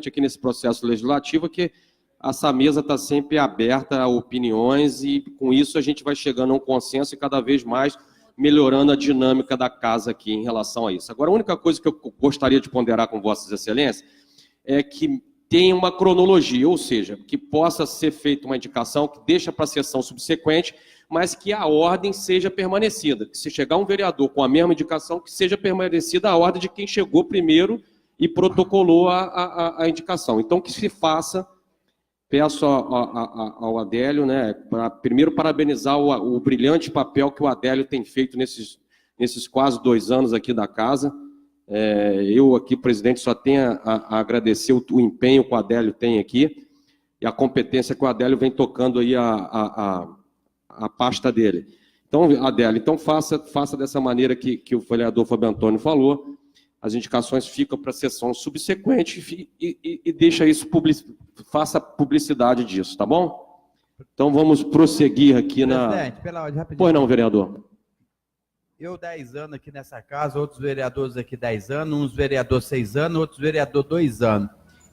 importante aqui nesse processo legislativo é que essa mesa está sempre aberta a opiniões e, com isso, a gente vai chegando a um consenso e cada vez mais melhorando a dinâmica da casa aqui em relação a isso. Agora, a única coisa que eu gostaria de ponderar com Vossas Excelências é que tenha uma cronologia, ou seja, que possa ser feita uma indicação que deixa para a sessão subsequente, mas que a ordem seja permanecida. Que se chegar um vereador com a mesma indicação, que seja permanecida a ordem de quem chegou primeiro e protocolou a indicação. Então, que se faça, peço ao Adélio, né, primeiro parabenizar o brilhante papel que o Adélio tem feito nesses quase 2 anos aqui da casa. Eu aqui, presidente, só tenho a agradecer o empenho que o Adélio tem aqui e a competência que o Adélio vem tocando aí a pasta dele. Então, Adélio, então faça dessa maneira que o vereador Fábio Antônio falou, as indicações ficam para a sessão subsequente e deixa isso, faça publicidade disso, tá bom? Então, vamos prosseguir aqui Presidente, pela ordem, rapidinho. Pois não, vereador. Eu 10 anos aqui nessa casa, outros vereadores aqui 10 anos, uns vereadores 6 anos, outros vereadores 2 anos.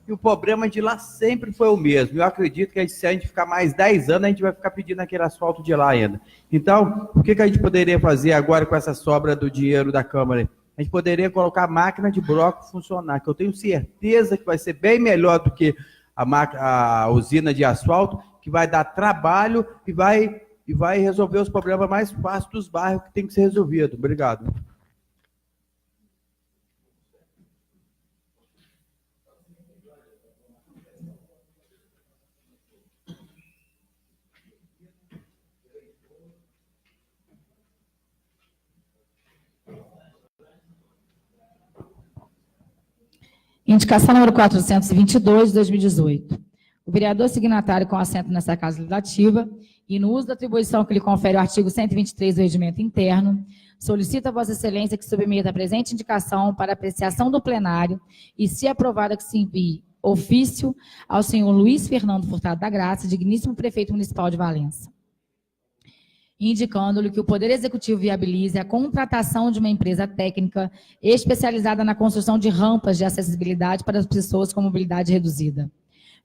E o problema de lá sempre foi o mesmo. Eu acredito que se a gente ficar mais 10 anos, a gente vai ficar pedindo aquele asfalto de lá ainda. Então, o que a gente poderia fazer agora com essa sobra do dinheiro da Câmara? A gente poderia colocar a máquina de bloco funcionar, que eu tenho certeza que vai ser bem melhor do que a usina de asfalto, que vai dar trabalho e vai resolver os problemas mais fáceis dos bairros que tem que ser resolvido. Obrigado. Indicação número 422, de 2018. O vereador signatário com assento nessa Casa Legislativa e no uso da atribuição que lhe confere o artigo 123 do Regimento Interno, solicita a Vossa Excelência que submeta a presente indicação para apreciação do plenário e, se aprovada, que se envie ofício ao senhor Luiz Fernando Furtado da Graça, digníssimo prefeito municipal de Valença, indicando-lhe que o Poder Executivo viabilize a contratação de uma empresa técnica especializada na construção de rampas de acessibilidade para as pessoas com mobilidade reduzida.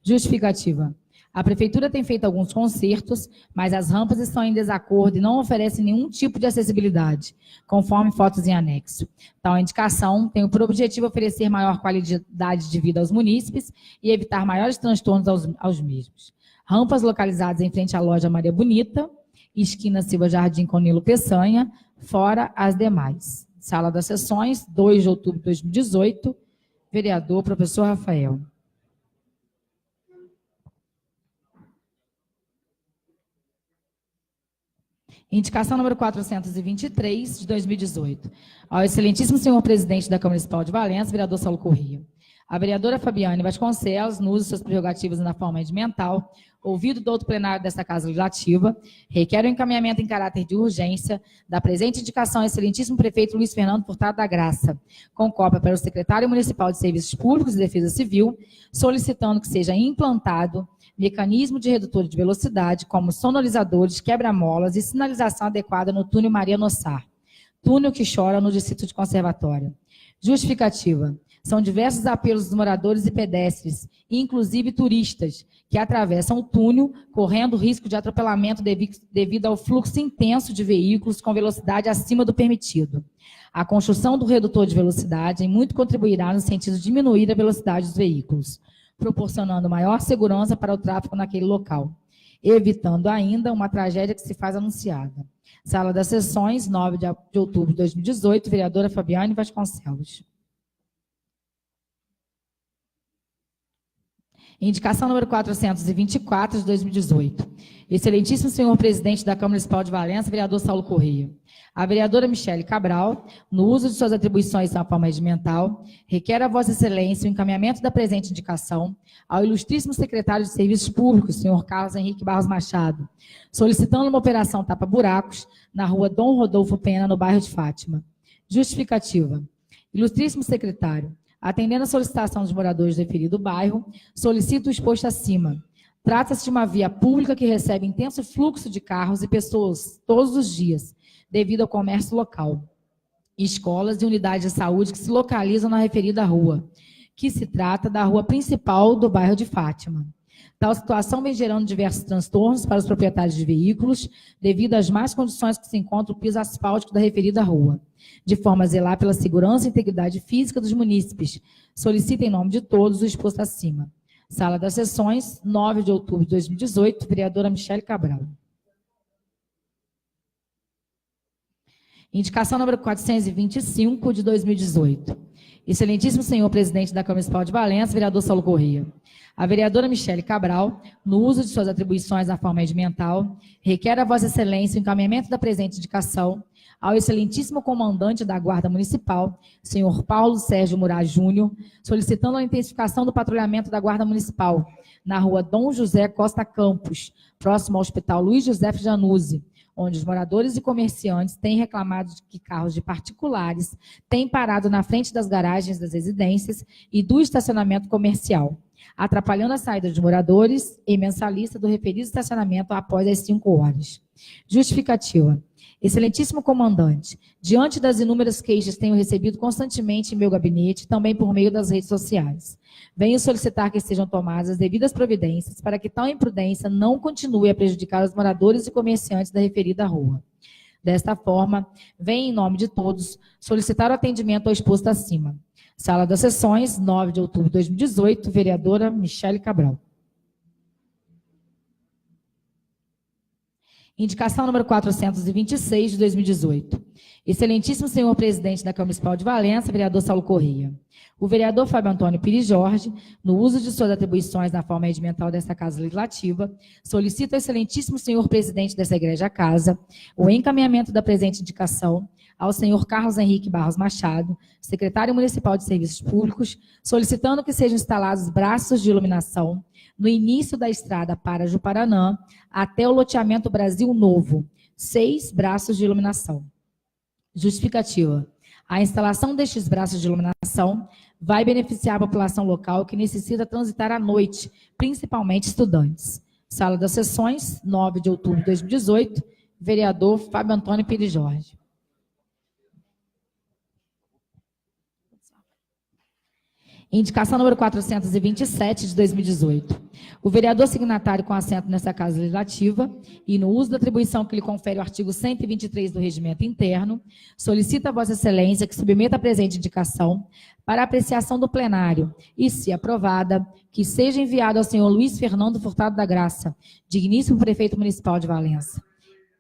Justificativa. A Prefeitura tem feito alguns consertos, mas as rampas estão em desacordo e não oferecem nenhum tipo de acessibilidade, conforme fotos em anexo. Tal indicação tem por objetivo oferecer maior qualidade de vida aos munícipes e evitar maiores transtornos aos mesmos. Rampas localizadas em frente à loja Maria Bonita, esquina Silva Jardim com Nilo Peçanha, fora as demais. Sala das Sessões, 2 de outubro de 2018, vereador professor Rafael. Indicação número 423, de 2018. Ao excelentíssimo senhor presidente da Câmara Municipal de Valença, vereador Saulo Corrêa. A vereadora Fabiane Vasconcelos, no uso de suas prerrogativas e na forma regimental, ouvido do outro plenário desta Casa Legislativa, requer o encaminhamento em caráter de urgência da presente indicação ao excelentíssimo prefeito Luiz Fernando Furtado da Graça, com cópia para o secretário municipal de Serviços Públicos e Defesa Civil, solicitando que seja implantado mecanismo de redutor de velocidade, como sonorizadores, quebra-molas e sinalização adequada no túnel Maria Nossar, túnel que chora no distrito de Conservatório. Justificativa. São diversos apelos dos moradores e pedestres, inclusive turistas, que atravessam o túnel, correndo risco de atropelamento devido ao fluxo intenso de veículos com velocidade acima do permitido. A construção do redutor de velocidade em muito contribuirá no sentido de diminuir a velocidade dos veículos, proporcionando maior segurança para o tráfego naquele local, evitando ainda uma tragédia que se faz anunciada. Sala das Sessões, 9 de outubro de 2018, vereadora Fabiane Vasconcelos. Indicação número 424, de 2018. Excelentíssimo senhor presidente da Câmara Municipal de Valença, vereador Saulo Corrêa. A vereadora Michele Cabral, no uso de suas atribuições na forma regimental, requer a Vossa Excelência o encaminhamento da presente indicação ao ilustríssimo secretário de Serviços Públicos, senhor Carlos Henrique Barros Machado, solicitando uma operação tapa-buracos na rua Dom Rodolfo Pena, no bairro de Fátima. Justificativa. Ilustríssimo secretário, atendendo a solicitação dos moradores do referido bairro, solicito o exposto acima. Trata-se de uma via pública que recebe intenso fluxo de carros e pessoas todos os dias, devido ao comércio local. Escolas e unidades de saúde que se localizam na referida rua, que se trata da rua principal do bairro de Fátima. Tal situação vem gerando diversos transtornos para os proprietários de veículos, devido às más condições que se encontra o piso asfáltico da referida rua, de forma a zelar pela segurança e integridade física dos munícipes. Solicito em nome de todos o exposto acima. Sala das Sessões, 9 de outubro de 2018, vereadora Michele Cabral. Indicação número 425 de 2018. Excelentíssimo senhor presidente da Câmara Municipal de Valença, vereador Saulo Corrêa. A vereadora Michele Cabral, no uso de suas atribuições na forma regimental, requer a Vossa Excelência o encaminhamento da presente indicação ao excelentíssimo comandante da Guarda Municipal, senhor Paulo Sérgio Murat Júnior, solicitando a intensificação do patrulhamento da Guarda Municipal na rua Dom José Costa Campos, próximo ao Hospital Luiz José Januzzi, onde os moradores e comerciantes têm reclamado de que carros de particulares têm parado na frente das garagens das residências e do estacionamento comercial, atrapalhando a saída de moradores e mensalista do referido estacionamento após as 5 horas. Justificativa. Excelentíssimo comandante, diante das inúmeras queixas que tenho recebido constantemente em meu gabinete, também por meio das redes sociais, venho solicitar que sejam tomadas as devidas providências para que tal imprudência não continue a prejudicar os moradores e comerciantes da referida rua. Desta forma, venho, em nome de todos, solicitar o atendimento ao exposto acima. Sala das Sessões, 9 de outubro de 2018, vereadora Michele Cabral. Indicação número 426 de 2018. Excelentíssimo senhor presidente da Câmara Municipal de Valença, vereador Saulo Corrêa. O vereador Fábio Antônio Pires Jorge, no uso de suas atribuições na forma regimental desta Casa Legislativa, solicita ao excelentíssimo senhor presidente dessa Igreja Casa o encaminhamento da presente indicação ao senhor Carlos Henrique Barros Machado, secretário municipal de Serviços Públicos, solicitando que sejam instalados braços de iluminação no início da estrada para Juparanã até o loteamento Brasil Novo, 6 braços de iluminação. Justificativa. A instalação destes braços de iluminação vai beneficiar a população local que necessita transitar à noite, principalmente estudantes. Sala das Sessões, 9 de outubro de 2018, vereador Fábio Antônio Pires Jorge. Indicação número 427 de 2018. O vereador signatário com assento nessa Casa Legislativa e no uso da atribuição que lhe confere o artigo 123 do Regimento Interno, solicita a Vossa Excelência que submeta a presente indicação para apreciação do plenário e, se aprovada, que seja enviado ao senhor Luiz Fernando Furtado da Graça, digníssimo prefeito municipal de Valença,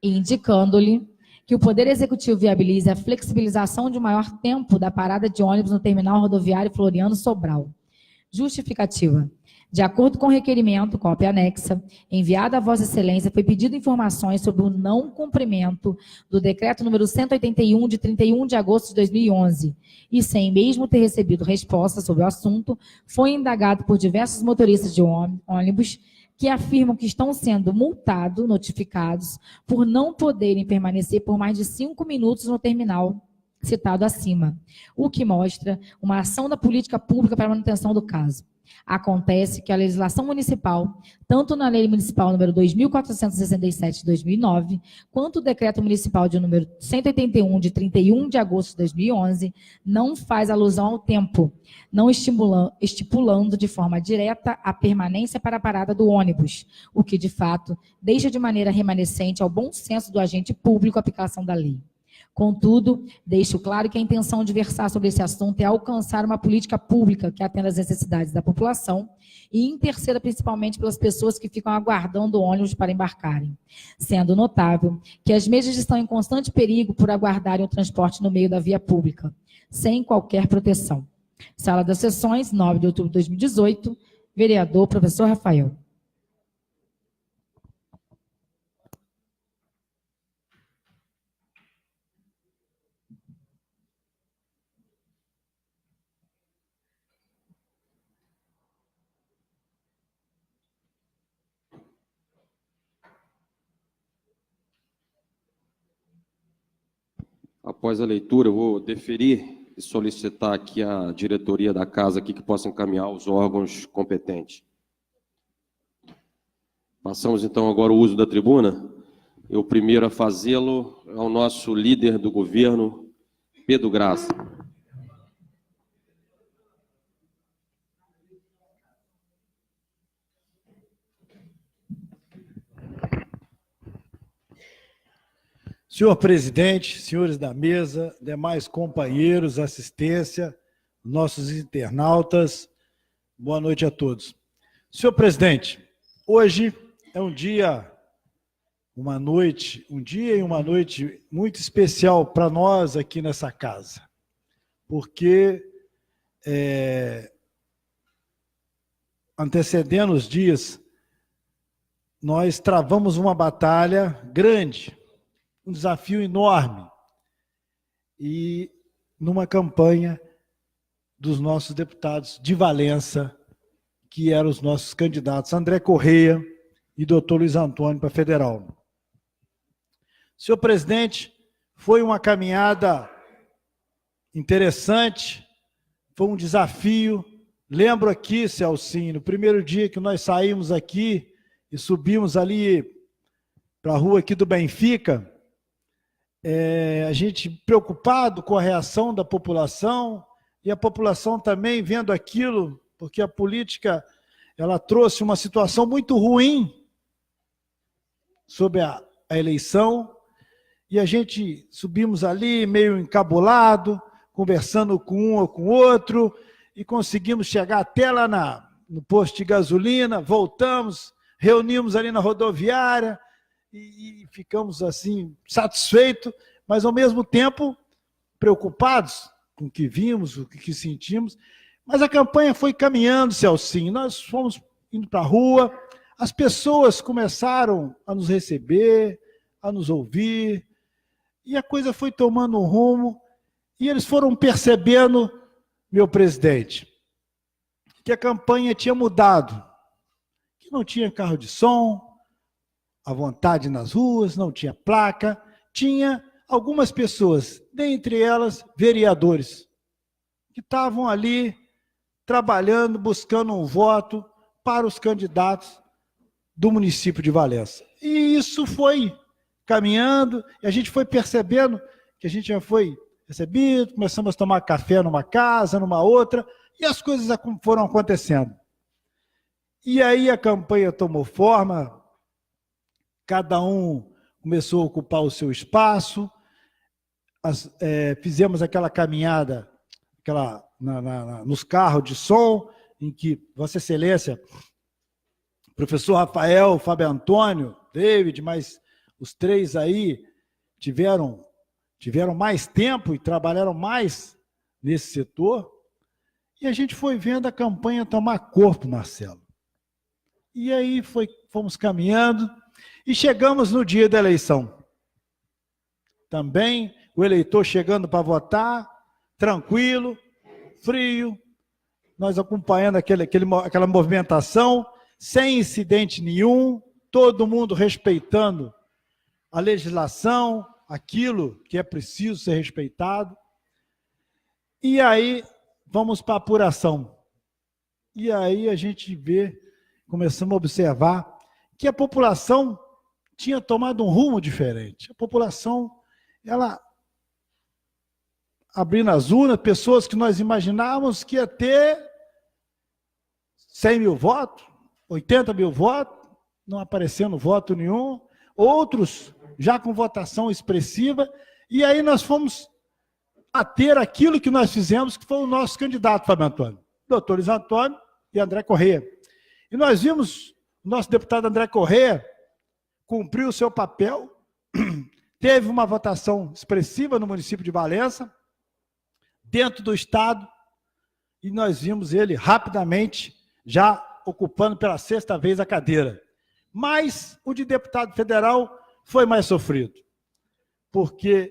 indicando-lhe que o Poder Executivo viabilize a flexibilização de um maior tempo da parada de ônibus no terminal rodoviário Floriano Sobral. Justificativa. De acordo com o requerimento, cópia anexa, enviada a Vossa Excelência, foi pedido informações sobre o não cumprimento do decreto número 181, de 31 de agosto de 2011, e sem mesmo ter recebido resposta sobre o assunto, foi indagado por diversos motoristas de ônibus que afirmam que estão sendo notificados por não poderem permanecer por mais de 5 minutos no terminal citado acima, o que mostra uma ação da política pública para a manutenção do caso. Acontece que a legislação municipal, tanto na Lei Municipal número 2.467 de 2009, quanto o Decreto Municipal de número 181 de 31 de agosto de 2011, não faz alusão ao tempo, não estipulando de forma direta a permanência para a parada do ônibus, o que, de fato, deixa de maneira remanescente ao bom senso do agente público a aplicação da lei. Contudo, deixo claro que a intenção de versar sobre esse assunto é alcançar uma política pública que atenda às necessidades da população e interceda principalmente pelas pessoas que ficam aguardando o ônibus para embarcarem, sendo notável que as mesmas estão em constante perigo por aguardarem o transporte no meio da via pública, sem qualquer proteção. Sala das Sessões, 9 de outubro de 2018, vereador professor Rafael. Após a leitura, eu vou deferir e solicitar aqui a diretoria da casa aqui que possa encaminhar os órgãos competentes. Passamos então agora o uso da tribuna. Eu primeiro a fazê-lo é o nosso líder do governo, Pedro Graça. Senhor presidente, senhores da mesa, demais companheiros, assistência, nossos internautas, boa noite a todos. Senhor presidente, hoje é um dia e uma noite muito especial para nós aqui nessa casa, porque antecedendo os dias, nós travamos uma batalha grande, um desafio enorme, e numa campanha dos nossos deputados de Valença, que eram os nossos candidatos André Correia e doutor Luiz Antônio para federal. Senhor presidente, foi uma caminhada interessante, foi um desafio. Lembro aqui, Celcinho, no primeiro dia que nós saímos aqui e subimos ali para a rua aqui do Benfica, a gente preocupado com a reação da população, e a população também vendo aquilo, porque a política ela trouxe uma situação muito ruim sobre a eleição, e a gente subimos ali meio encabulado, conversando com um ou com outro, e conseguimos chegar até lá no posto de gasolina, voltamos, reunimos ali na rodoviária, e ficamos assim, satisfeitos, mas ao mesmo tempo preocupados com o que vimos, o que sentimos. Mas a campanha foi caminhando, Celcinho, nós fomos indo para a rua, as pessoas começaram a nos receber, a nos ouvir, e a coisa foi tomando um rumo, e eles foram percebendo, meu presidente, que a campanha tinha mudado, que não tinha carro de som à vontade nas ruas, não tinha placa, tinha algumas pessoas, dentre elas vereadores, que estavam ali trabalhando, buscando um voto para os candidatos do município de Valença. E isso foi caminhando, e a gente foi percebendo que a gente já foi recebido, começamos a tomar café numa casa, numa outra, e as coisas foram acontecendo. E aí a campanha tomou forma, cada um começou a ocupar o seu espaço, fizemos aquela caminhada nos carros de som, em que Vossa Excelência, professor Rafael, Fábio Antônio, David, mas os três aí tiveram mais tempo e trabalharam mais nesse setor, e a gente foi vendo a campanha tomar corpo, Marcelo. E aí fomos caminhando, e chegamos no dia da eleição. Também o eleitor chegando para votar, tranquilo, frio, nós acompanhando aquela movimentação, sem incidente nenhum, todo mundo respeitando a legislação, aquilo que é preciso ser respeitado. E aí vamos para a apuração. E aí a gente começamos a observar que a população tinha tomado um rumo diferente. A população, ela abrindo as urnas, pessoas que nós imaginávamos que ia ter 100 mil votos, 80 mil votos, não aparecendo voto nenhum, outros já com votação expressiva, e aí nós fomos bater aquilo que nós fizemos, que foi o nosso candidato, Fábio Antônio, doutor Luiz Antônio e André Correia. E nós vimos o nosso deputado André Correia cumpriu o seu papel, teve uma votação expressiva no município de Valença, dentro do Estado, e nós vimos ele rapidamente já ocupando pela 6ª vez a cadeira. Mas o de deputado federal foi mais sofrido, porque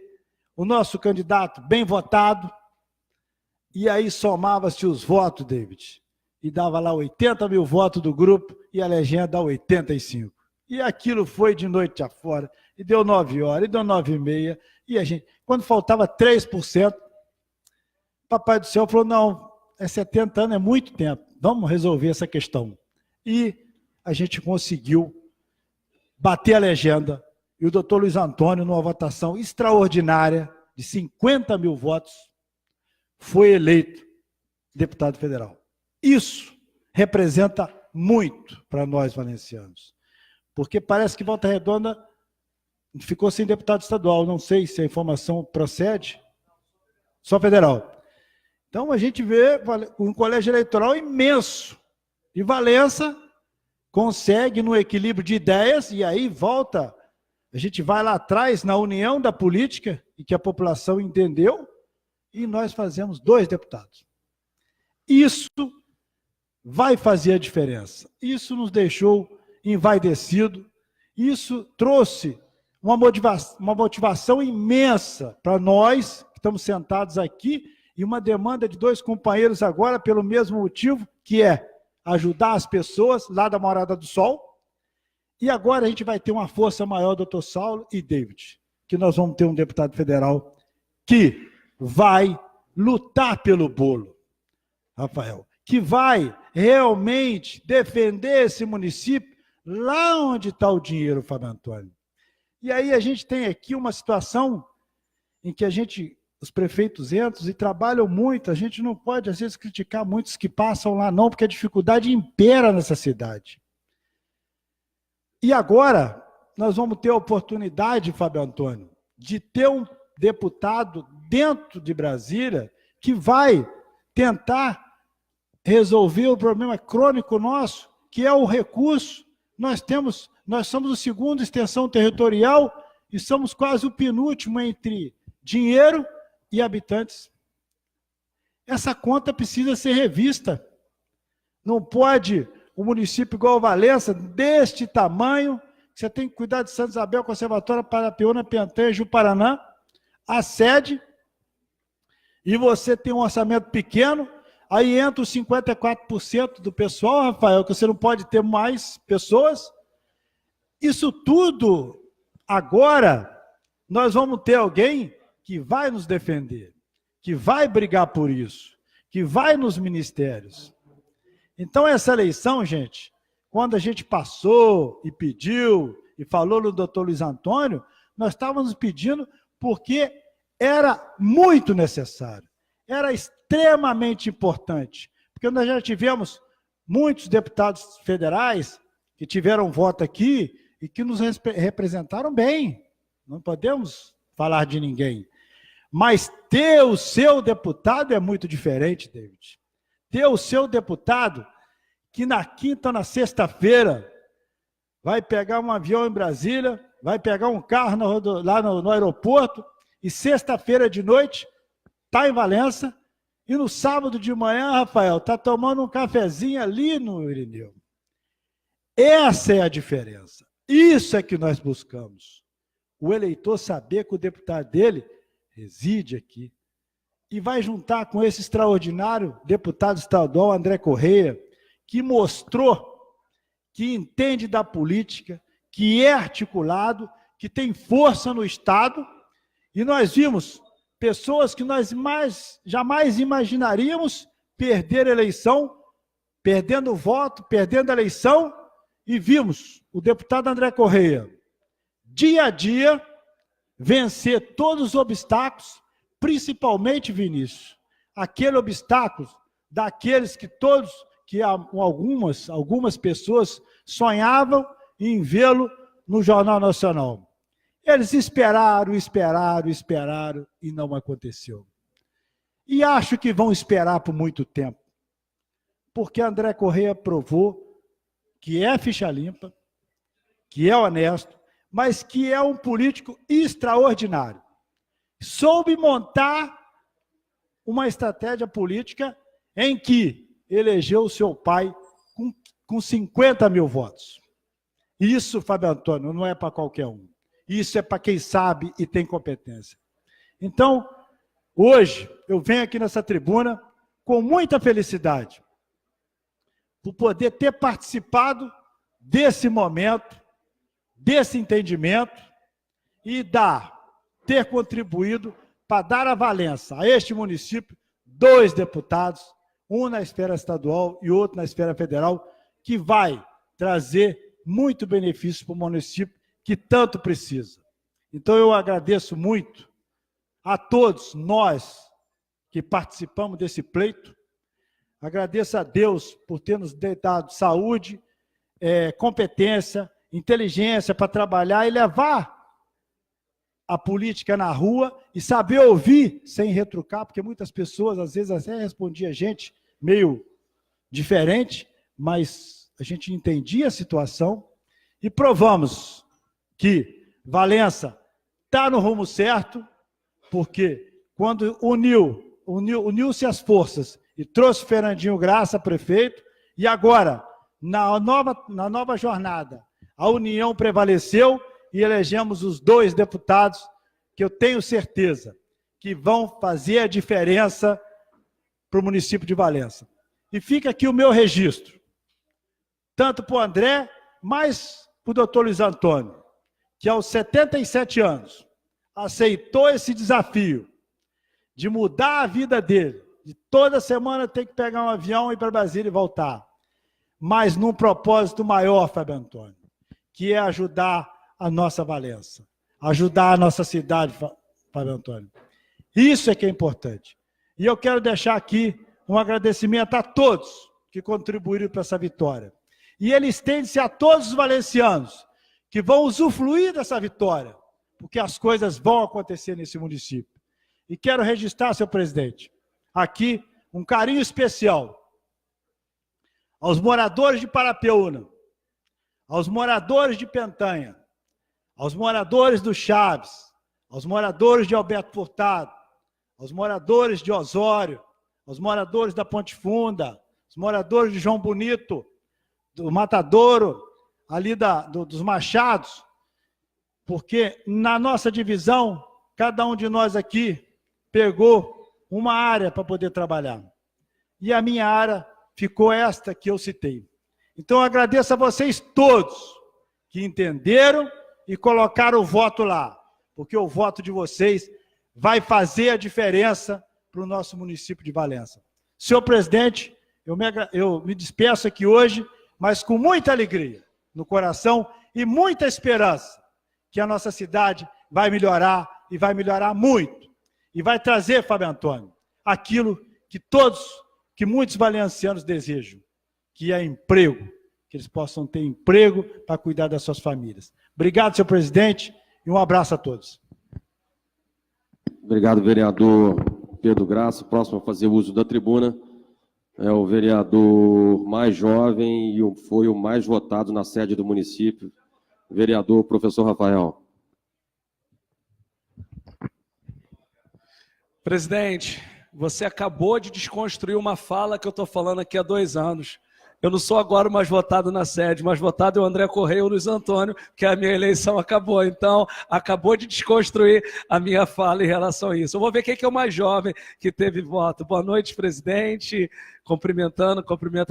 o nosso candidato bem votado, e aí somava-se os votos, David, e dava lá 80 mil votos do grupo, e a legenda dá 85. E aquilo foi de noite afora, e deu 9 horas, e deu 9h30, e a gente, quando faltava 3%, Papai do Céu falou, não, 70 anos é muito tempo, vamos resolver essa questão. E a gente conseguiu bater a legenda, e o doutor Luiz Antônio, numa votação extraordinária, de 50 mil votos, foi eleito deputado federal. Isso representa muito para nós valencianos, porque parece que Volta Redonda ficou sem deputado estadual, não sei se a informação procede. Só federal. Então, a gente vê um colégio eleitoral imenso. E Valença consegue, no equilíbrio de ideias, e aí volta, a gente vai lá atrás, na união da política, e que a população entendeu, e nós fazemos 2 deputados. Isso vai fazer a diferença. Isso nos deixou envaidecido, isso trouxe uma motivação imensa para nós, que estamos sentados aqui, e uma demanda de 2 companheiros agora, pelo mesmo motivo, que é ajudar as pessoas lá da Morada do Sol. E agora a gente vai ter uma força maior, doutor Saulo e David, que nós vamos ter um deputado federal que vai lutar pelo bolo, Rafael, que vai realmente defender esse município lá onde está o dinheiro, Fábio Antônio. E aí a gente tem aqui uma situação em que os prefeitos entram e trabalham muito, a gente não pode, às vezes, criticar muitos que passam lá, não, porque a dificuldade impera nessa cidade. E agora, nós vamos ter a oportunidade, Fábio Antônio, de ter um deputado dentro de Brasília que vai tentar resolver o problema crônico nosso, que é o recurso. Nós somos o segundo extensão territorial e somos quase o penúltimo entre dinheiro e habitantes. Essa conta precisa ser revista. Não pode um município igual Valença, deste tamanho, você tem que cuidar de Santa Isabel, Conservatória, Parapiúna, Piantã, Ju-Paraná, a sede, e você tem um orçamento pequeno, aí entra os 54% do pessoal, Rafael, que você não pode ter mais pessoas. Isso tudo, agora, nós vamos ter alguém que vai nos defender, que vai brigar por isso, que vai nos ministérios. Então, essa eleição, gente, quando a gente passou e pediu, e falou no doutor Luiz Antônio, nós estávamos pedindo porque era muito necessário, era extremamente importante, porque nós já tivemos muitos deputados federais que tiveram voto aqui e que nos representaram bem, não podemos falar de ninguém. Mas ter o seu deputado é muito diferente, David. Ter o seu deputado que na quinta ou na sexta-feira vai pegar um avião em Brasília, vai pegar um carro lá no aeroporto e sexta-feira de noite está em Valença e no sábado de manhã, Rafael, está tomando um cafezinho ali no Irineu. Essa é a diferença. Isso é que nós buscamos. O eleitor saber que o deputado dele reside aqui e vai juntar com esse extraordinário deputado estadual, André Correia, que mostrou que entende da política, que é articulado, que tem força no Estado, e nós vimos pessoas que nós jamais imaginaríamos perder a eleição, perdendo o voto, perdendo a eleição, e vimos o deputado André Correia, dia a dia, vencer todos os obstáculos, principalmente, Vinícius, aquele obstáculo daqueles que algumas pessoas sonhavam em vê-lo no Jornal Nacional. Eles esperaram e não aconteceu. E acho que vão esperar por muito tempo, porque André Correia provou que é ficha limpa, que é honesto, mas que é um político extraordinário. Soube montar uma estratégia política em que elegeu o seu pai com 50 mil votos. Isso, Fábio Antônio, não é para qualquer um. Isso é para quem sabe e tem competência. Então, hoje, eu venho aqui nessa tribuna com muita felicidade por poder ter participado desse momento, desse entendimento e ter contribuído para dar a Valença, a este município, 2 deputados, um na esfera estadual e outro na esfera federal, que vai trazer muito benefício para o município que tanto precisa. Então, eu agradeço muito a todos nós que participamos desse pleito. Agradeço a Deus por ter nos dado saúde, competência, inteligência para trabalhar e levar a política na rua e saber ouvir sem retrucar, porque muitas pessoas, às vezes, até respondiam a gente meio diferente, mas a gente entendia a situação e provamos que Valença está no rumo certo, porque quando uniu-se as forças e trouxe Fernandinho Graça, prefeito, e agora, na nova jornada, a união prevaleceu e elegemos os 2 deputados que eu tenho certeza que vão fazer a diferença para o município de Valença. E fica aqui o meu registro, tanto para o André, mas para o doutor Luiz Antônio, que aos 77 anos aceitou esse desafio de mudar a vida dele, de toda semana ter que pegar um avião, ir para Brasília e voltar, mas num propósito maior, Fábio Antônio, que é ajudar a nossa Valença, ajudar a nossa cidade, Fábio Antônio. Isso é que é importante. E eu quero deixar aqui um agradecimento a todos que contribuíram para essa vitória. E ele estende-se a todos os valencianos que vão usufruir dessa vitória, porque as coisas vão acontecer nesse município. E quero registrar, senhor presidente, aqui um carinho especial aos moradores de Parapeúna, aos moradores de Pentanha, aos moradores do Chaves, aos moradores de Alberto Furtado, aos moradores de Osório, aos moradores da Ponte Funda, os moradores de João Bonito, do Matadouro, ali dos Machados, porque na nossa divisão, cada um de nós aqui pegou uma área para poder trabalhar. E a minha área ficou esta que eu citei. Então, eu agradeço a vocês todos que entenderam e colocaram o voto lá, porque o voto de vocês vai fazer a diferença para o nosso município de Valença. Senhor presidente, eu me despeço aqui hoje, mas com muita alegria no coração e muita esperança que a nossa cidade vai melhorar e vai melhorar muito. E vai trazer, Fábio Antônio, aquilo que muitos valencianos desejam, que é emprego, que eles possam ter emprego para cuidar das suas famílias. Obrigado, senhor presidente, e um abraço a todos. Obrigado, vereador Pedro Graça. O próximo a fazer uso da tribuna é o vereador mais jovem e foi o mais votado na sede do município, vereador professor Rafael. Presidente, você acabou de desconstruir uma fala que eu estou falando aqui há 2 anos. Eu não sou agora o mais votado na sede, mais votado é o André Correia e o Luiz Antônio, que a minha eleição acabou. Então, acabou de desconstruir a minha fala em relação a isso. Eu vou ver quem que é o mais jovem que teve voto. Boa noite, presidente. Cumprimento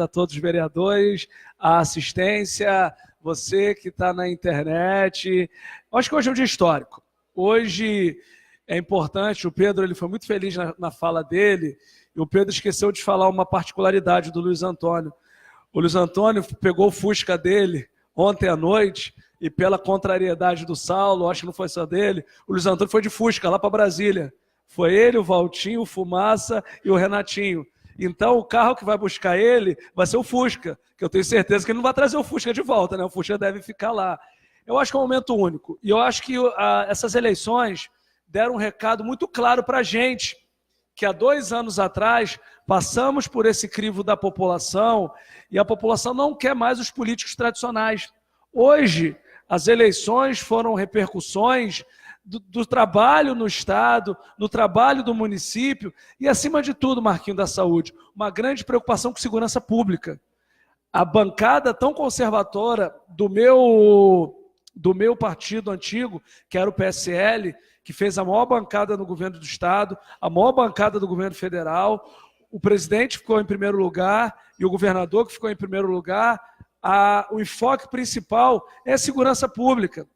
a todos os vereadores, a assistência, você que está na internet. Acho que hoje é um dia histórico. Hoje é importante, o Pedro ele foi muito feliz na fala dele, e o Pedro esqueceu de falar uma particularidade do Luiz Antônio. O Luiz Antônio pegou o Fusca dele ontem à noite, e pela contrariedade do Saulo, acho que não foi só dele, o Luiz Antônio foi de Fusca lá para Brasília. Foi ele, o Valtinho, o Fumaça e o Renatinho. Então, o carro que vai buscar ele vai ser o Fusca, que eu tenho certeza que ele não vai trazer o Fusca de volta, né? O Fusca deve ficar lá. Eu acho que é um momento único. E eu acho que essas eleições deram um recado muito claro para a gente, que há 2 anos atrás passamos por esse crivo da população e a população não quer mais os políticos tradicionais. Hoje, as eleições foram repercussões do trabalho no Estado, do trabalho do município e, acima de tudo, Marquinho da Saúde, uma grande preocupação com segurança pública. A bancada tão conservadora do meu partido antigo, que era o PSL, que fez a maior bancada no governo do Estado, a maior bancada do governo federal, o presidente ficou em primeiro lugar e o governador que ficou em primeiro lugar, o enfoque principal é a segurança pública.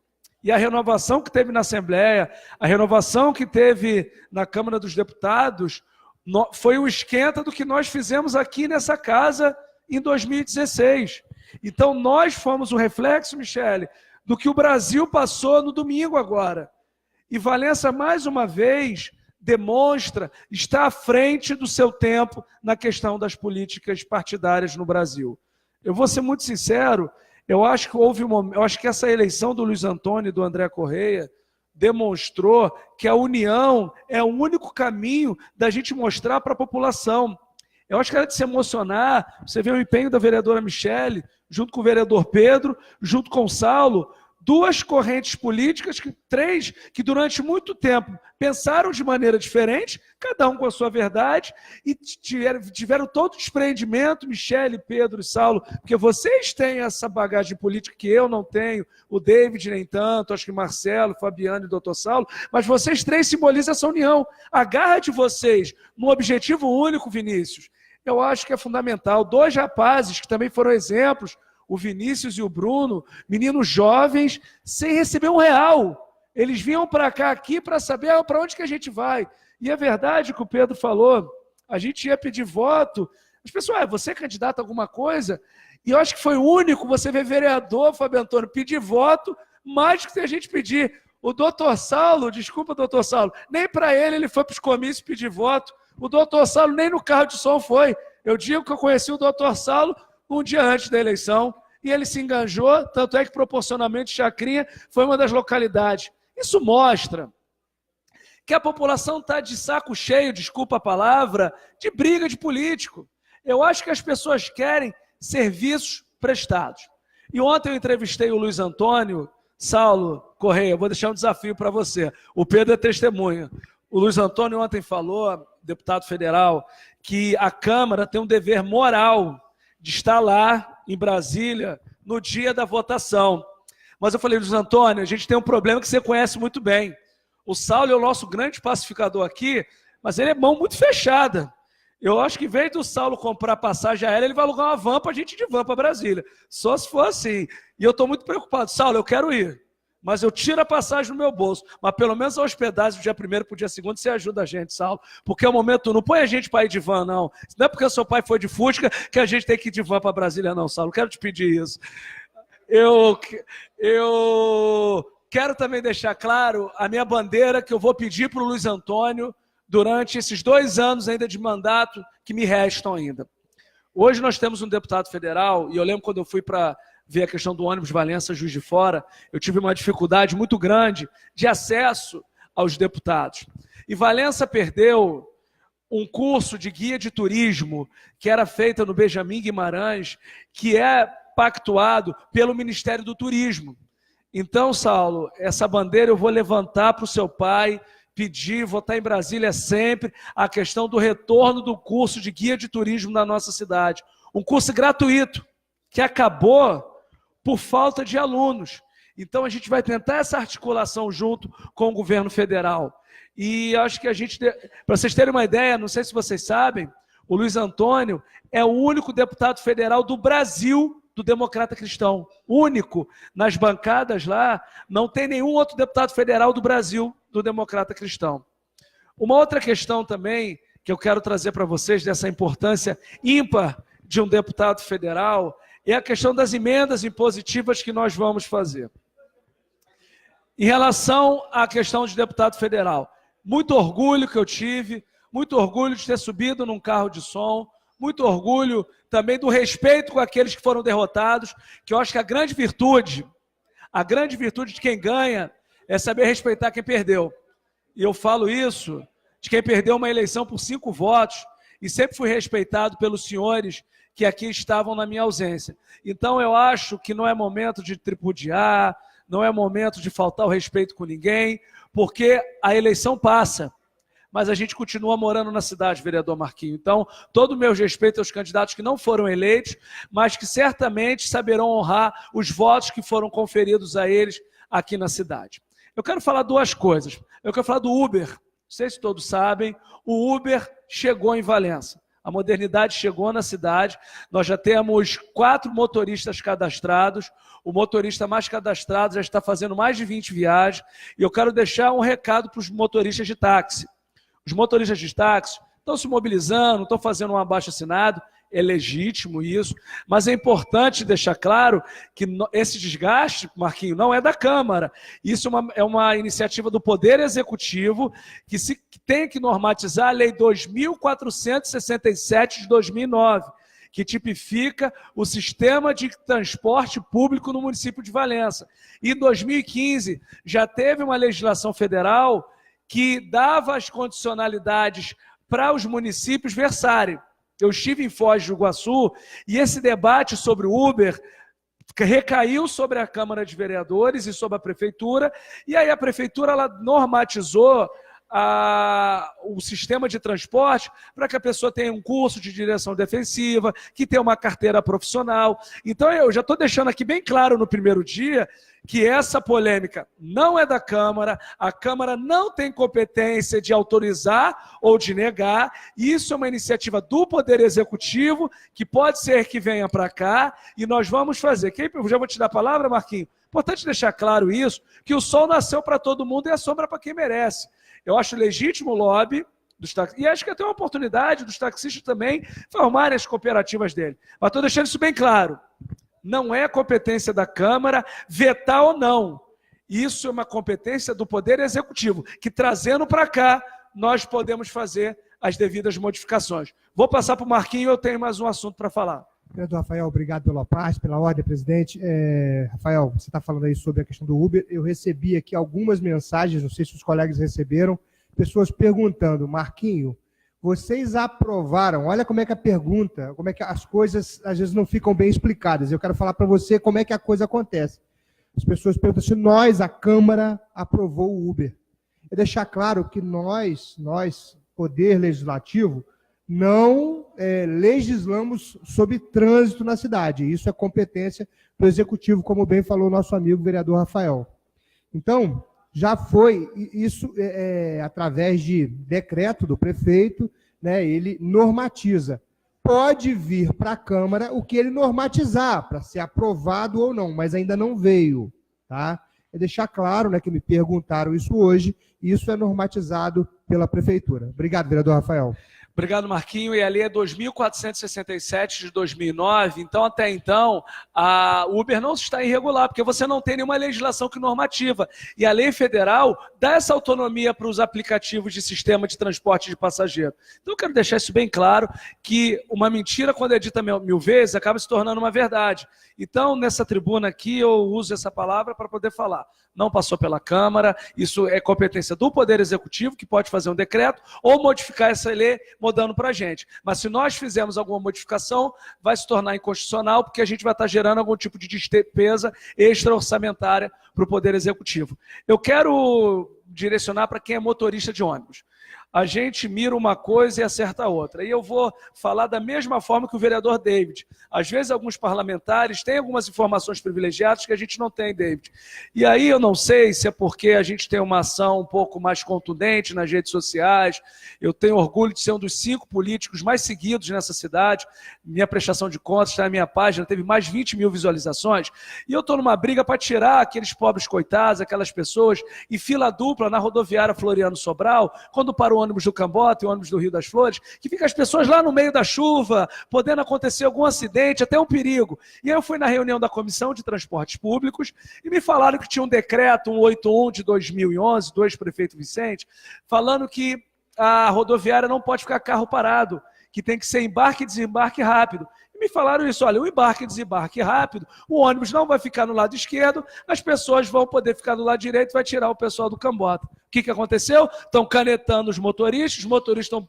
E a renovação que teve na Assembleia, a renovação que teve na Câmara dos Deputados, foi o esquenta do que nós fizemos aqui nessa casa em 2016. Então, nós fomos o reflexo, Michele, do que o Brasil passou no domingo agora. E Valença, mais uma vez, demonstra estar à frente do seu tempo na questão das políticas partidárias no Brasil. Eu vou ser muito sincero, eu acho que essa eleição do Luiz Antônio e do André Correia, demonstrou que a união é o único caminho da gente mostrar para a população. Eu acho que era de se emocionar, você vê o empenho da vereadora Michele, junto com o vereador Pedro, junto com o Saulo, duas correntes políticas, três, que durante muito tempo pensaram de maneira diferente, cada um com a sua verdade, e tiveram todo o desprendimento, Michele, Pedro e Saulo, porque vocês têm essa bagagem política que eu não tenho, o David nem tanto, acho que Marcelo, Fabiano e Dr. Saulo, mas vocês três simbolizam essa união. A garra de vocês num objetivo único, Vinícius, eu acho que é fundamental. Dois rapazes que também foram exemplos, o Vinícius e o Bruno, meninos jovens, sem receber R$1. Eles vinham para cá aqui para saber para onde que a gente vai. E é verdade que o Pedro falou, a gente ia pedir voto, as pessoas, você é candidato a alguma coisa? E eu acho que foi único você ver vereador, Fábio Antônio, pedir voto, mais do que a gente pedir. O doutor Saulo, desculpa, doutor Saulo, nem para ele foi para os comícios pedir voto. O doutor Saulo nem no carro de som foi. Eu digo que eu conheci o doutor Saulo um dia antes da eleição, e ele se enganjou, tanto é que proporcionalmente Chacrinha foi uma das localidades. Isso mostra que a população está de saco cheio, desculpa a palavra, de briga de político. Eu acho que as pessoas querem serviços prestados. E ontem eu entrevistei o Luiz Antônio, Saulo Correia, eu vou deixar um desafio para você. O Pedro é testemunha. O Luiz Antônio ontem falou, deputado federal, que a Câmara tem um dever moral de estar lá em Brasília no dia da votação. Mas eu falei, Luiz Antônio, a gente tem um problema que você conhece muito bem. O Saulo é o nosso grande pacificador aqui, mas ele é mão muito fechada. Eu acho que, em vez do Saulo comprar passagem aérea, ele vai alugar uma van para a gente ir de van para Brasília. Só se for assim. E eu estou muito preocupado. Saulo, eu quero ir, mas eu tiro a passagem do meu bolso. Mas pelo menos a hospedagem do dia 1º para o dia 2º, você ajuda a gente, Saulo. Porque é o momento, não põe a gente para ir de van, não. Não é porque o seu pai foi de Fusca que a gente tem que ir de van para Brasília, não, Saulo. Quero te pedir isso. Eu quero também deixar claro a minha bandeira que eu vou pedir para o Luiz Antônio durante esses 2 anos ainda de mandato que me restam ainda. Hoje nós temos um deputado federal, e eu lembro quando eu fui para ver a questão do ônibus Valença Juiz de Fora, eu tive uma dificuldade muito grande de acesso aos deputados. E Valença perdeu um curso de guia de turismo que era feito no Benjamin Guimarães, que é pactuado pelo Ministério do Turismo. Então, Saulo, essa bandeira eu vou levantar para o seu pai, pedir, votar em Brasília sempre, a questão do retorno do curso de guia de turismo na nossa cidade. Um curso gratuito, que acabou por falta de alunos. Então, a gente vai tentar essa articulação junto com o governo federal. E acho que a gente, para vocês terem uma ideia, não sei se vocês sabem, o Luiz Antônio é o único deputado federal do Brasil do Democrata Cristão. Único. Nas bancadas lá, não tem nenhum outro deputado federal do Brasil do Democrata Cristão. Uma outra questão também que eu quero trazer para vocês, dessa importância ímpar de um deputado federal, é a questão das emendas impositivas que nós vamos fazer. Em relação à questão de deputado federal, muito orgulho que eu tive, muito orgulho de ter subido num carro de som, muito orgulho também do respeito com aqueles que foram derrotados, que eu acho que a grande virtude de quem ganha é saber respeitar quem perdeu. E eu falo isso de quem perdeu uma eleição por 5 votos e sempre fui respeitado pelos senhores que aqui estavam na minha ausência. Então eu acho que não é momento de tripudiar, não é momento de faltar o respeito com ninguém, porque a eleição passa, mas a gente continua morando na cidade, vereador Marquinho. Então, todo o meu respeito aos candidatos que não foram eleitos, mas que certamente saberão honrar os votos que foram conferidos a eles aqui na cidade. Eu quero falar 2 coisas. Eu quero falar do Uber. Não sei se todos sabem, o Uber chegou em Valença. A modernidade chegou na cidade, nós já temos 4 motoristas cadastrados, o motorista mais cadastrado já está fazendo mais de 20 viagens, e eu quero deixar um recado para os motoristas de táxi. Os motoristas de táxi estão se mobilizando, estão fazendo um abaixo-assinado, é legítimo isso, mas é importante deixar claro que esse desgaste, Marquinho, não é da Câmara. Isso é uma iniciativa do Poder Executivo que tem que normatizar a Lei 2.467 de 2009. que tipifica o sistema de transporte público no município de Valença. Em 2015, já teve uma legislação federal que dava as condicionalidades para os municípios versarem. Eu estive em Foz do Iguaçu e esse debate sobre o Uber recaiu sobre a Câmara de Vereadores e sobre a Prefeitura, e aí a Prefeitura ela normatizou o sistema de transporte para que a pessoa tenha um curso de direção defensiva, que tenha uma carteira profissional. Então eu já estou deixando aqui bem claro no primeiro dia que essa polêmica não é da Câmara, a Câmara não tem competência de autorizar ou de negar, isso é uma iniciativa do Poder Executivo, que pode ser que venha para cá, e nós vamos fazer. Eu já vou te dar a palavra, Marquinhos. Importante deixar claro isso, que o sol nasceu para todo mundo e a sombra para quem merece. Eu acho legítimo o lobby dos taxistas, e acho que até uma oportunidade dos taxistas também formarem as cooperativas dele. Mas estou deixando isso bem claro. Não é competência da Câmara vetar ou não. Isso é uma competência do Poder Executivo, que trazendo para cá, nós podemos fazer as devidas modificações. Vou passar para o Marquinhos, eu tenho mais um assunto para falar. Vereador Rafael, obrigado pela parte, pela ordem, presidente. Rafael, você está falando aí sobre a questão do Uber. Eu recebi aqui algumas mensagens, não sei se os colegas receberam, pessoas perguntando, Marquinho, vocês aprovaram, olha como é que a pergunta, como é que as coisas às vezes não ficam bem explicadas. Eu quero falar para você como é que a coisa acontece. As pessoas perguntam se nós, a Câmara, aprovou o Uber. É deixar claro que nós, Poder Legislativo, não legislamos sobre trânsito na cidade. Isso é competência do Executivo, como bem falou o nosso amigo vereador Rafael. Então, já foi isso através de decreto do prefeito, né, ele normatiza. Pode vir para a Câmara o que ele normatizar, para ser aprovado ou não, mas ainda não veio. Tá? É deixar claro, né, que me perguntaram isso hoje, e isso é normatizado pela Prefeitura. Obrigado, vereador Rafael. Obrigado, Marquinho. E a lei é 2.467 de 2009. Então, até então, a Uber não está irregular, porque você não tem nenhuma legislação que normativa. E a lei federal dá essa autonomia para os aplicativos de sistema de transporte de passageiro. Então, eu quero deixar isso bem claro, que uma mentira, quando é dita mil vezes, acaba se tornando uma verdade. Então, nessa tribuna aqui, eu uso essa palavra para poder falar. Não passou pela Câmara, isso é competência do Poder Executivo, que pode fazer um decreto, ou modificar essa lei, mudando para a gente. Mas se nós fizermos alguma modificação, vai se tornar inconstitucional, porque a gente vai estar gerando algum tipo de despesa extra-orçamentária para o Poder Executivo. Eu quero direcionar para quem é motorista de ônibus. A gente mira uma coisa e acerta outra. E eu vou falar da mesma forma que o vereador David. Às vezes, alguns parlamentares têm algumas informações privilegiadas que a gente não tem, David. E aí eu não sei se é porque a gente tem uma ação um pouco mais contundente nas redes sociais. Eu tenho orgulho de ser um dos 5 políticos mais seguidos nessa cidade. Minha prestação de contas está na minha página, teve mais de 20 mil visualizações. E eu estou numa briga para tirar aqueles pobres coitados, aquelas pessoas, em fila dupla na rodoviária Floriano Sobral, quando parou o ônibus do Cambota e o ônibus do Rio das Flores, que fica as pessoas lá no meio da chuva, podendo acontecer algum acidente, até um perigo. E aí eu fui na reunião da Comissão de Transportes Públicos e me falaram que tinha um decreto, 181 de 2011, do ex-prefeito Vicente, falando que a rodoviária não pode ficar carro parado, que tem que ser embarque e desembarque rápido. E me falaram isso, olha, o embarque e desembarque rápido, o ônibus não vai ficar no lado esquerdo, as pessoas vão poder ficar do lado direito, vai tirar o pessoal do Cambota. O que aconteceu? Estão canetando os motoristas estão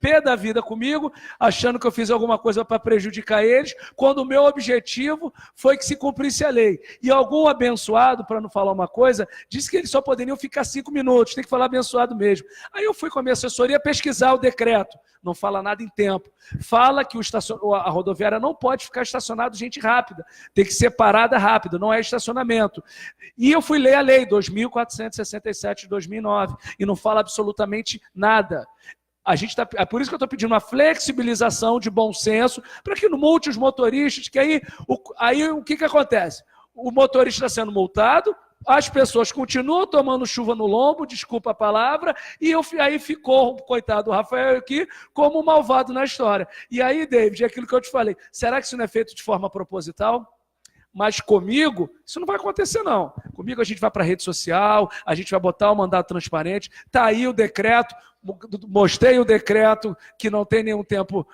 pé da vida comigo, achando que eu fiz alguma coisa para prejudicar eles, quando o meu objetivo foi que se cumprisse a lei. E algum abençoado, para não falar uma coisa, disse que eles só poderiam ficar 5 minutos, tem que falar abençoado mesmo. Aí eu fui com a minha assessoria pesquisar o decreto, não fala nada em tempo. Fala que a rodoviária não pode ficar estacionada gente rápida, tem que ser parada rápido, não é estacionamento. E eu fui ler a lei 2.467 de 2009, e não fala absolutamente nada. É por isso que eu estou pedindo uma flexibilização de bom senso, para que não multe os motoristas, que aí o que acontece? O motorista está sendo multado, as pessoas continuam tomando chuva no lombo, desculpa a palavra, e aí ficou, coitado do Rafael aqui, como um malvado na história. E aí, David, é aquilo que eu te falei, será que isso não é feito de forma proposital? Mas comigo, isso não vai acontecer, não. Comigo a gente vai para a rede social, a gente vai botar o mandato transparente, está aí o decreto, mostrei o decreto que não tem nenhum tempo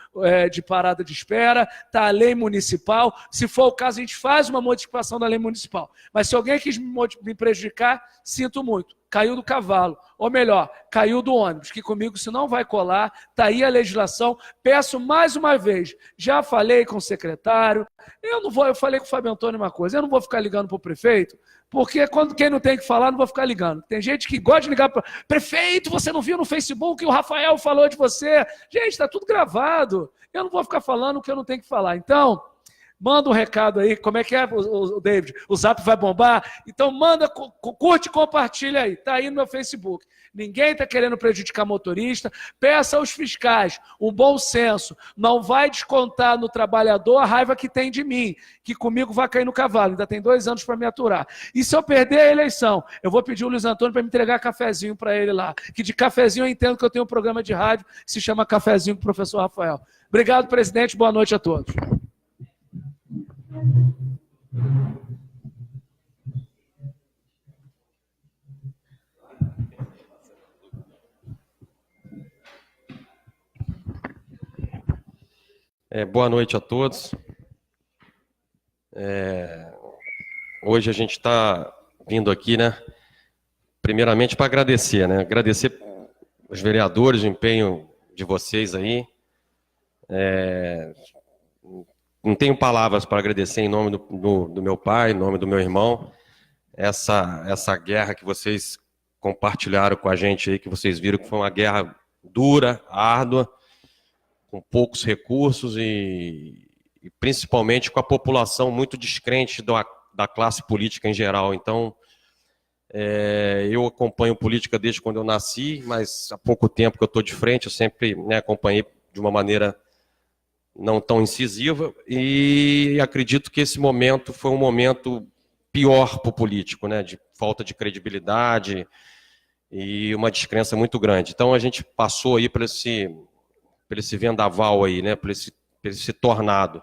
de parada de espera, está a lei municipal. Se for o caso, a gente faz uma modificação da lei municipal. Mas se alguém quis me prejudicar, sinto muito. Caiu do cavalo, ou melhor, caiu do ônibus, que comigo isso não vai colar, está aí a legislação. Peço mais uma vez, já falei com o secretário, eu falei com o Fábio Antônio uma coisa, eu não vou ficar ligando para o prefeito, porque quem não tem que falar, não vou ficar ligando. Tem gente que gosta de ligar para prefeito, você não viu no Facebook que o Rafael falou de você? Gente, está tudo gravado, eu não vou ficar falando o que eu não tenho que falar. Então, manda um recado aí, como é que é, o David? O Zap vai bombar? Então manda, curte e compartilha aí, tá aí no meu Facebook. Ninguém está querendo prejudicar motorista. Peça aos fiscais um bom senso. Não vai descontar no trabalhador a raiva que tem de mim, que comigo vai cair no cavalo. Ainda tem 2 anos para me aturar. E se eu perder a eleição, eu vou pedir o Luiz Antônio para me entregar cafezinho para ele lá. Que de cafezinho eu entendo que eu tenho um programa de rádio que se chama Cafezinho com o professor Rafael. Obrigado, presidente. Boa noite a todos. Boa noite a todos. Hoje a gente está vindo aqui, né? Primeiramente para agradecer, né? Agradecer os vereadores, o empenho de vocês aí. Não tenho palavras para agradecer em nome do meu pai, em nome do meu irmão, essa guerra que vocês compartilharam com a gente aí, que vocês viram que foi uma guerra dura, árdua, com poucos recursos e principalmente com a população muito descrente da classe política em geral. Então, eu acompanho política desde quando eu nasci, mas há pouco tempo que eu estou de frente, eu sempre, né, acompanhei de uma maneira não tão incisiva, e acredito que esse momento foi um momento pior para o político, né, de falta de credibilidade e uma descrença muito grande. Então a gente passou aí por esse vendaval aí, né, por esse tornado,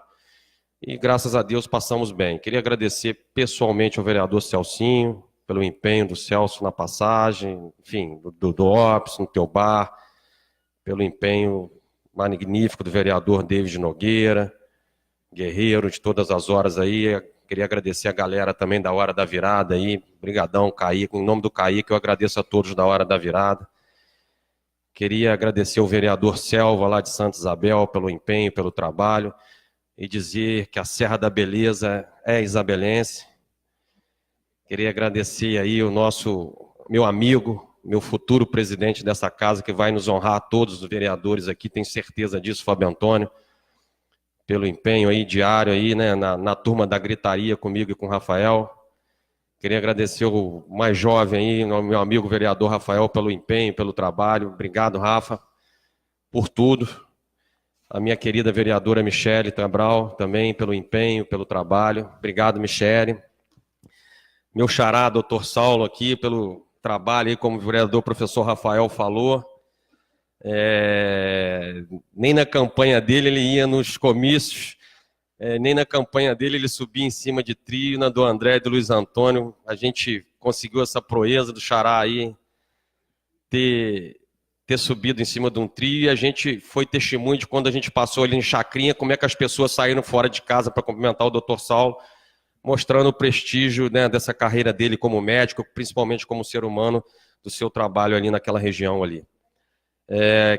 e graças a Deus passamos bem. Queria agradecer pessoalmente ao vereador Celcinho pelo empenho do Celso na passagem, enfim, do Ops, no Teobar, pelo empenho magnífico do vereador David Nogueira, guerreiro de todas as horas aí. Queria agradecer a galera também da Hora da Virada aí. Brigadão, Kaique. Em nome do Kaique, eu agradeço a todos da Hora da Virada. Queria agradecer o vereador Selva, lá de Santa Isabel, pelo empenho, pelo trabalho, e dizer que a Serra da Beleza é isabelense. Queria agradecer aí meu amigo, meu futuro presidente dessa casa, que vai nos honrar, todos os vereadores aqui, tenho certeza disso, Fábio Antônio, pelo empenho aí diário aí, né, na turma da gritaria comigo e com o Rafael. Queria agradecer o mais jovem aí, meu amigo vereador Rafael, pelo empenho, pelo trabalho. Obrigado, Rafa, por tudo. A minha querida vereadora Michele Cabral, também pelo empenho, pelo trabalho. Obrigado, Michele. Meu xará, doutor Saulo, aqui, pelo trabalho aí, como o vereador professor Rafael falou. Nem na campanha dele ele ia nos comícios, nem na campanha dele ele subia em cima de trio, na do André e do Luiz Antônio. A gente conseguiu essa proeza do xará aí, ter subido em cima de um trio, e a gente foi testemunho de quando a gente passou ali em Chacrinha, como é que as pessoas saíram fora de casa para cumprimentar o doutor Saulo, mostrando o prestígio, né, dessa carreira dele como médico, principalmente como ser humano, do seu trabalho ali naquela região ali.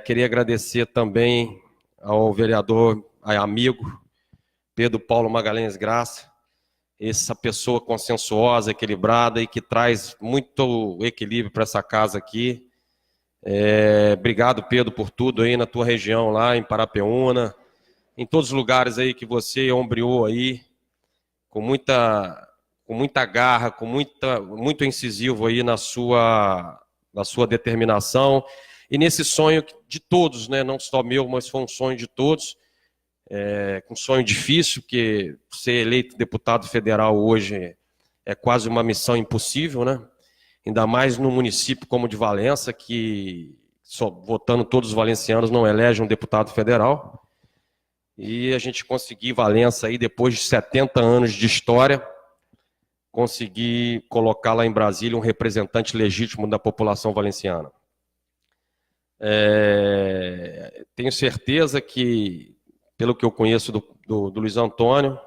Queria agradecer também ao vereador, amigo, Pedro Paulo Magalhães Graça, essa pessoa consensuosa, equilibrada e que traz muito equilíbrio para essa casa aqui. Obrigado, Pedro, por tudo aí na tua região lá, em Parapeúna, em todos os lugares aí que você ombreou aí, com muita garra, muito incisivo aí na sua determinação, e nesse sonho de todos, né, não só meu, mas foi um sonho de todos, um sonho difícil, porque ser eleito deputado federal hoje é quase uma missão impossível, né? Ainda mais num município como o de Valença, que só votando todos os valencianos não elege um deputado federal. e a gente conseguir Valença aí, depois de 70 anos de história, conseguir colocar lá em Brasília um representante legítimo da população valenciana. Tenho certeza que, pelo que eu conheço do Luiz Antônio,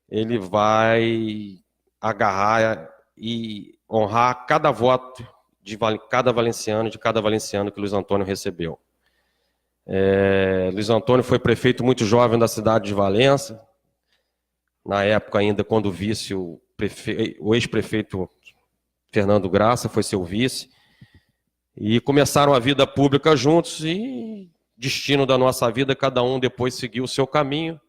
ele vai agarrar e honrar cada voto de cada valenciano que Luiz Antônio recebeu. Luiz Antônio foi prefeito muito jovem da cidade de Valença, na época ainda quando o ex-prefeito Fernando Graça foi seu vice, e começaram a vida pública juntos, e destino da nossa vida, cada um depois seguiu o seu caminho.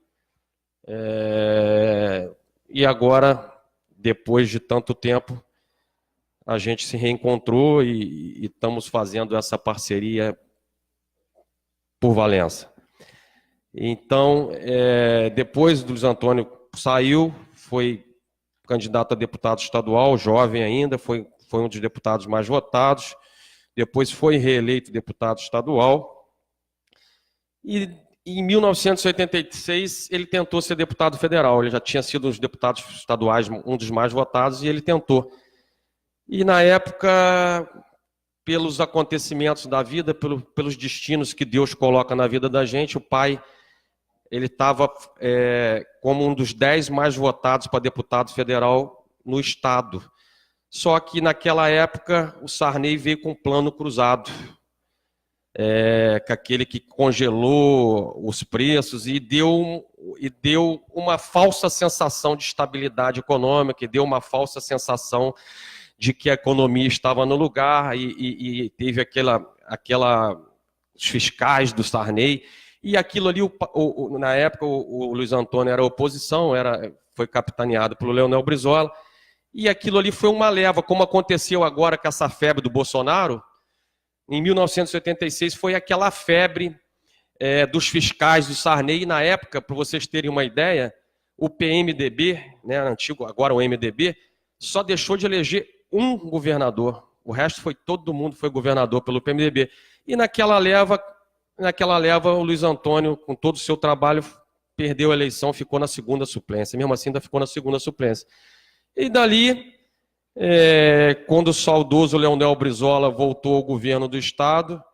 E agora, depois de tanto tempo, a gente se reencontrou e estamos fazendo essa parceria por Valença. Então, depois do Luiz Antônio saiu, foi candidato a deputado estadual, jovem ainda, foi um dos deputados mais votados, depois foi reeleito deputado estadual, e em 1986 ele tentou ser deputado federal, ele já tinha sido um dos deputados estaduais, um dos mais votados, e ele tentou. E na época, pelos acontecimentos da vida, pelos destinos que Deus coloca na vida da gente, o pai, ele estava como um dos 10 mais votados para deputado federal no estado. Só que naquela época o Sarney veio com um plano cruzado, com aquele que congelou os preços e deu uma falsa sensação de estabilidade econômica, e deu uma falsa sensação de que a economia estava no lugar, e teve os fiscais do Sarney, e aquilo ali, na época, o Luiz Antônio era oposição, foi capitaneado pelo Leonel Brizola, e aquilo ali foi uma leva, como aconteceu agora com essa febre do Bolsonaro. Em 1986 foi aquela febre dos fiscais do Sarney, e na época, para vocês terem uma ideia, o PMDB, né, antigo, agora o MDB, só deixou de eleger um governador, o resto todo mundo foi governador pelo PMDB. E naquela leva o Luiz Antônio, com todo o seu trabalho, perdeu a eleição, ficou na segunda suplência, mesmo assim ainda ficou na segunda suplência. E dali, quando o saudoso Leonel Brizola voltou ao governo do estado,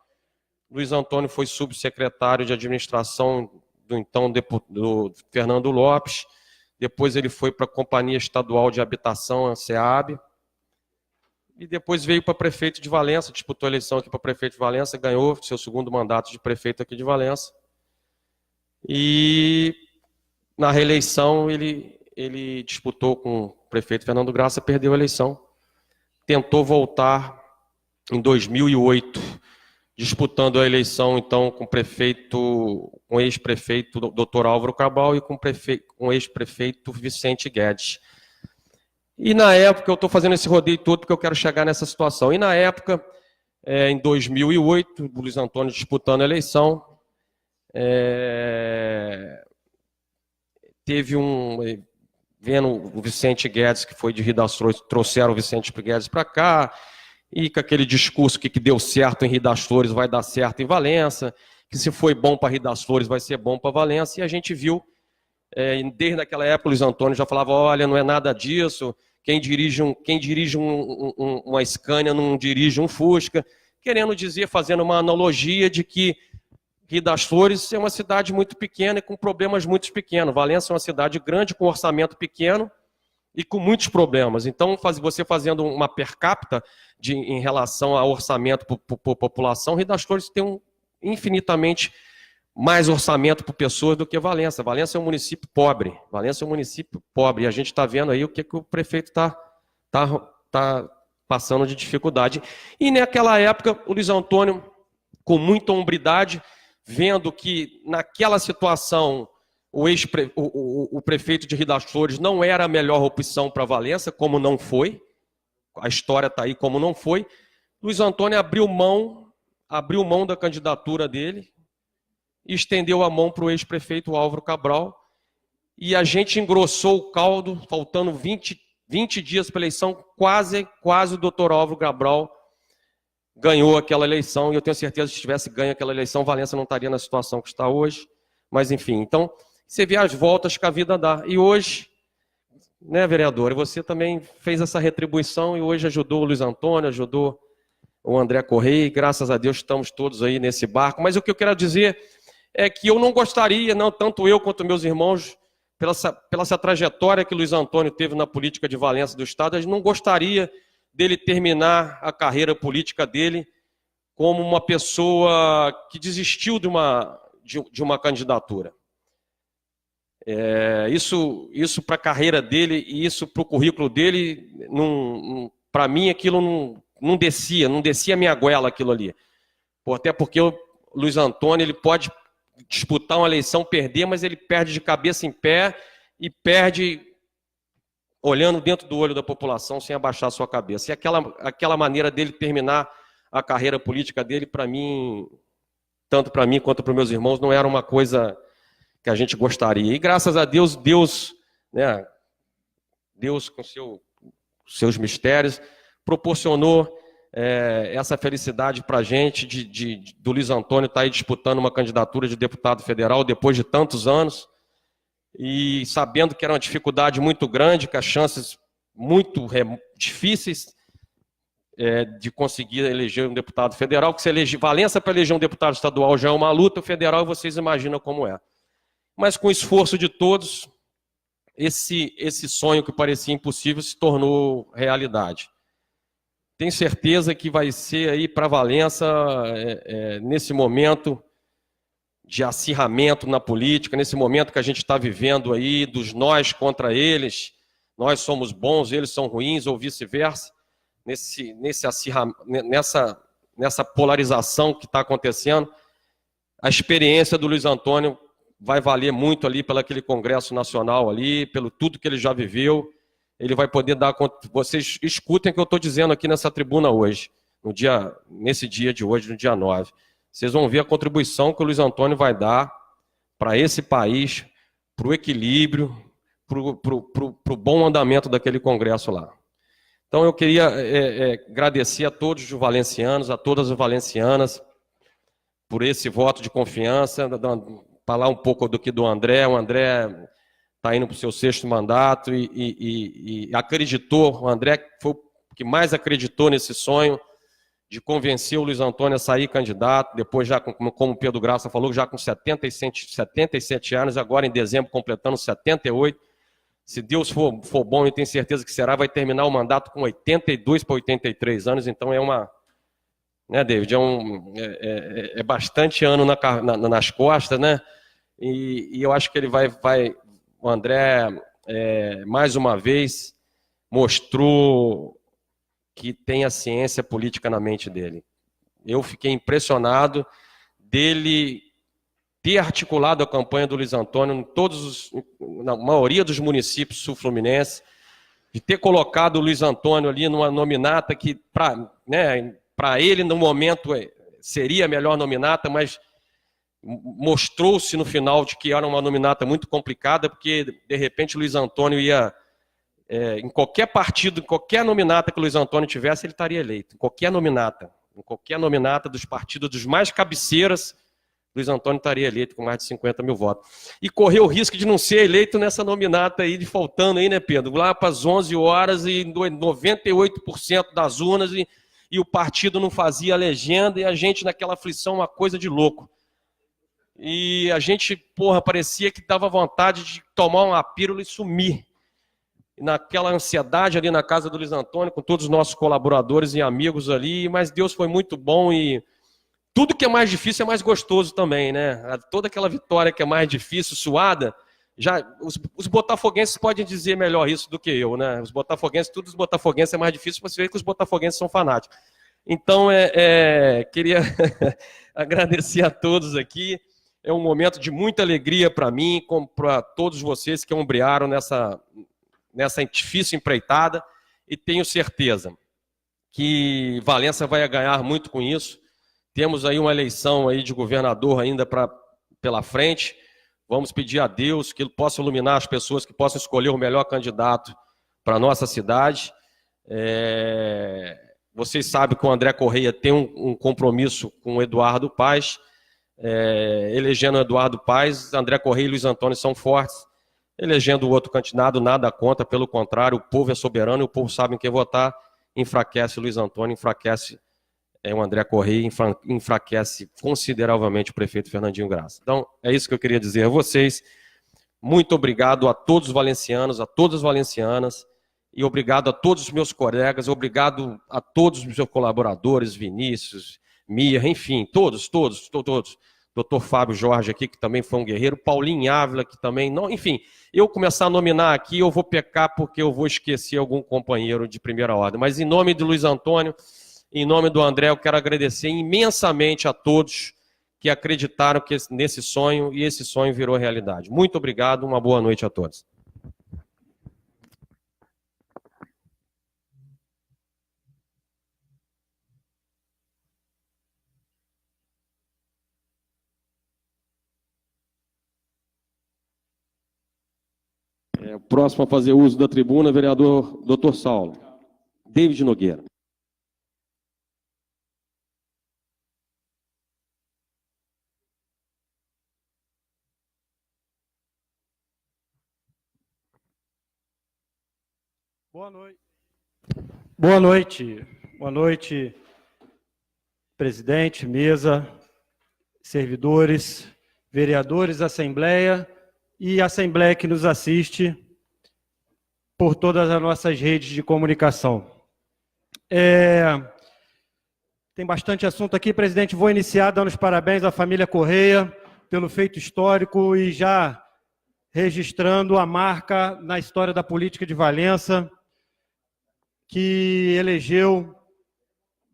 Luiz Antônio foi subsecretário de administração do Fernando Lopes, depois ele foi para a Companhia Estadual de Habitação, a SEAB, e depois veio para prefeito de Valença, disputou a eleição aqui para prefeito de Valença, ganhou seu segundo mandato de prefeito aqui de Valença. E na reeleição ele disputou com o prefeito Fernando Graça, perdeu a eleição. Tentou voltar em 2008, disputando a eleição então com o ex-prefeito Dr. Álvaro Cabral e com o ex-prefeito Vicente Guedes. E na época, eu estou fazendo esse rodeio todo porque eu quero chegar nessa situação. E na época, em 2008, o Luiz Antônio disputando a eleição, vendo o Vicente Guedes, que foi de Rio das Flores, trouxeram o Vicente Guedes para cá, e com aquele discurso que deu certo em Rio das Flores vai dar certo em Valença, que se foi bom para Rio das Flores vai ser bom para Valença, e a gente viu, desde aquela época o Luiz Antônio já falava, olha, não é nada disso, quem dirige uma Scania não dirige um Fusca, querendo dizer, fazendo uma analogia de que Rio das Flores é uma cidade muito pequena e com problemas muito pequenos. Valença é uma cidade grande, com orçamento pequeno e com muitos problemas. Então, você fazendo uma per capita em relação ao orçamento por população, Rio das Flores tem infinitamente mais orçamento por pessoas do que Valença. Valença é um município pobre. E a gente está vendo aí o que o prefeito está passando de dificuldade. E naquela época, o Luiz Antônio, com muita hombridade, vendo que naquela situação o prefeito de Rio das Flores não era a melhor opção para Valença, como não foi, a história está aí como não foi, Luiz Antônio abriu mão da candidatura dele e estendeu a mão para o ex-prefeito Álvaro Cabral, e a gente engrossou o caldo, faltando 20 dias para a eleição, quase o doutor Álvaro Cabral ganhou aquela eleição, e eu tenho certeza que se tivesse ganho aquela eleição, Valença não estaria na situação que está hoje, Mas, enfim, então, você vê as voltas que a vida dá. E hoje, né, vereador, você também fez essa retribuição e hoje ajudou o Luiz Antônio, ajudou o André Correia, e graças a Deus estamos todos aí nesse barco. Mas o que eu quero dizer é que eu não gostaria, não, tanto eu quanto meus irmãos, pela essa trajetória que o Luiz Antônio teve na política de Valença do Estado, a gente não gostaria dele terminar a carreira política dele como uma pessoa que desistiu de uma candidatura. Isso para a carreira dele e isso para o currículo dele, para mim aquilo não descia a minha goela aquilo ali. Até porque o Luiz Antônio ele pode disputar uma eleição, perder, mas ele perde de cabeça em pé e perde olhando dentro do olho da população sem abaixar a sua cabeça. E aquela maneira dele terminar a carreira política dele, para mim, tanto para mim quanto para os meus irmãos, não era uma coisa que a gente gostaria. E graças a Deus, Deus com seus mistérios, proporcionou essa felicidade para a gente do Luiz Antônio estar aí disputando uma candidatura de deputado federal depois de tantos anos e sabendo que era uma dificuldade muito grande, que as chances muito difíceis de conseguir eleger um deputado federal, que se Valença para eleger um deputado estadual já é uma luta, o federal vocês imaginam como é. Mas com o esforço de todos, esse sonho que parecia impossível se tornou realidade. Tenho certeza que vai ser aí para Valença, nesse momento de acirramento na política, nesse momento que a gente está vivendo aí, dos nós contra eles, nós somos bons, eles são ruins, ou vice-versa, nessa polarização que está acontecendo, a experiência do Luiz Antônio vai valer muito ali pelo aquele Congresso Nacional ali, pelo tudo que ele já viveu. Ele vai poder dar conta. Vocês escutem o que eu estou dizendo aqui nessa tribuna hoje, nesse dia de hoje, no dia 9. Vocês vão ver a contribuição que o Luiz Antônio vai dar para esse país, para o equilíbrio, para o bom andamento daquele Congresso lá. Então eu queria agradecer a todos os valencianos, a todas as valencianas, por esse voto de confiança, falar um pouco do André. O André está indo para o seu 6º mandato e acreditou, o André foi o que mais acreditou nesse sonho de convencer o Luiz Antônio a sair candidato, depois já, como o Pedro Graça falou, já com 77 anos, agora em dezembro completando 78, se Deus for bom, e tenho certeza que será, vai terminar o mandato com 82 para 83 anos, então né, David, é bastante ano nas costas, né, e eu acho que ele o André, mais uma vez, mostrou que tem a ciência política na mente dele. Eu fiquei impressionado dele ter articulado a campanha do Luiz Antônio na maioria dos municípios sul-fluminenses, de ter colocado o Luiz Antônio ali numa nominata que, para ele, no momento, seria a melhor nominata, mas mostrou-se no final de que era uma nominata muito complicada, porque, de repente, o Luiz Antônio ia, em qualquer partido, em qualquer nominata que o Luiz Antônio tivesse, ele estaria eleito. Em qualquer nominata dos partidos dos mais cabeceiras, Luiz Antônio estaria eleito com mais de 50 mil votos. E correu o risco de não ser eleito nessa nominata aí, faltando aí, né, Pedro? Lá para as 11 horas e 98% das urnas e o partido não fazia a legenda e a gente naquela aflição, uma coisa de louco. E a gente, parecia que dava vontade de tomar uma pílula e sumir. E naquela ansiedade ali na casa do Luiz Antônio, com todos os nossos colaboradores e amigos ali, mas Deus foi muito bom e tudo que é mais difícil é mais gostoso também, né? Toda aquela vitória que é mais difícil, suada, os botafoguenses podem dizer melhor isso do que eu, né? Todos os botafoguenses é mais difícil, você vê que os botafoguenses são fanáticos. Então, queria agradecer a todos aqui. É um momento de muita alegria para mim, como para todos vocês que ombrearam nessa difícil empreitada, e tenho certeza que Valença vai ganhar muito com isso. Temos aí uma eleição aí de governador ainda pela frente. Vamos pedir a Deus que Ele possa iluminar as pessoas, que possam escolher o melhor candidato para a nossa cidade. Vocês sabem que o André Correia tem um compromisso com o Eduardo Paes. elegendo Eduardo Paes, André Correia e Luiz Antônio são fortes, elegendo o outro candidato, nada contra, pelo contrário, o povo é soberano e o povo sabe em quem votar, enfraquece o Luiz Antônio, enfraquece o André Correia, enfraquece consideravelmente o prefeito Fernandinho Graça. Então, é isso que eu queria dizer a vocês. Muito obrigado a todos os valencianos, a todas as valencianas, e obrigado a todos os meus colegas, obrigado a todos os meus colaboradores, Vinícius, Mia, enfim, todos. Doutor Fábio Jorge aqui, que também foi um guerreiro, Paulinho Ávila, que também, não, enfim, eu começar a nominar aqui, eu vou pecar porque eu vou esquecer algum companheiro de primeira ordem, mas em nome de Luiz Antônio, em nome do André, eu quero agradecer imensamente a todos que acreditaram nesse sonho, e esse sonho virou realidade. Muito obrigado, uma boa noite a todos. O próximo a fazer uso da tribuna, vereador Dr. Saulo. David Nogueira. Boa noite. Boa noite. Boa noite, presidente, mesa, servidores, vereadores, assembleia e assembleia que nos assiste por todas as nossas redes de comunicação. Tem bastante assunto aqui, presidente. Vou iniciar dando os parabéns à família Correia pelo feito histórico e já registrando a marca na história da política de Valença, que elegeu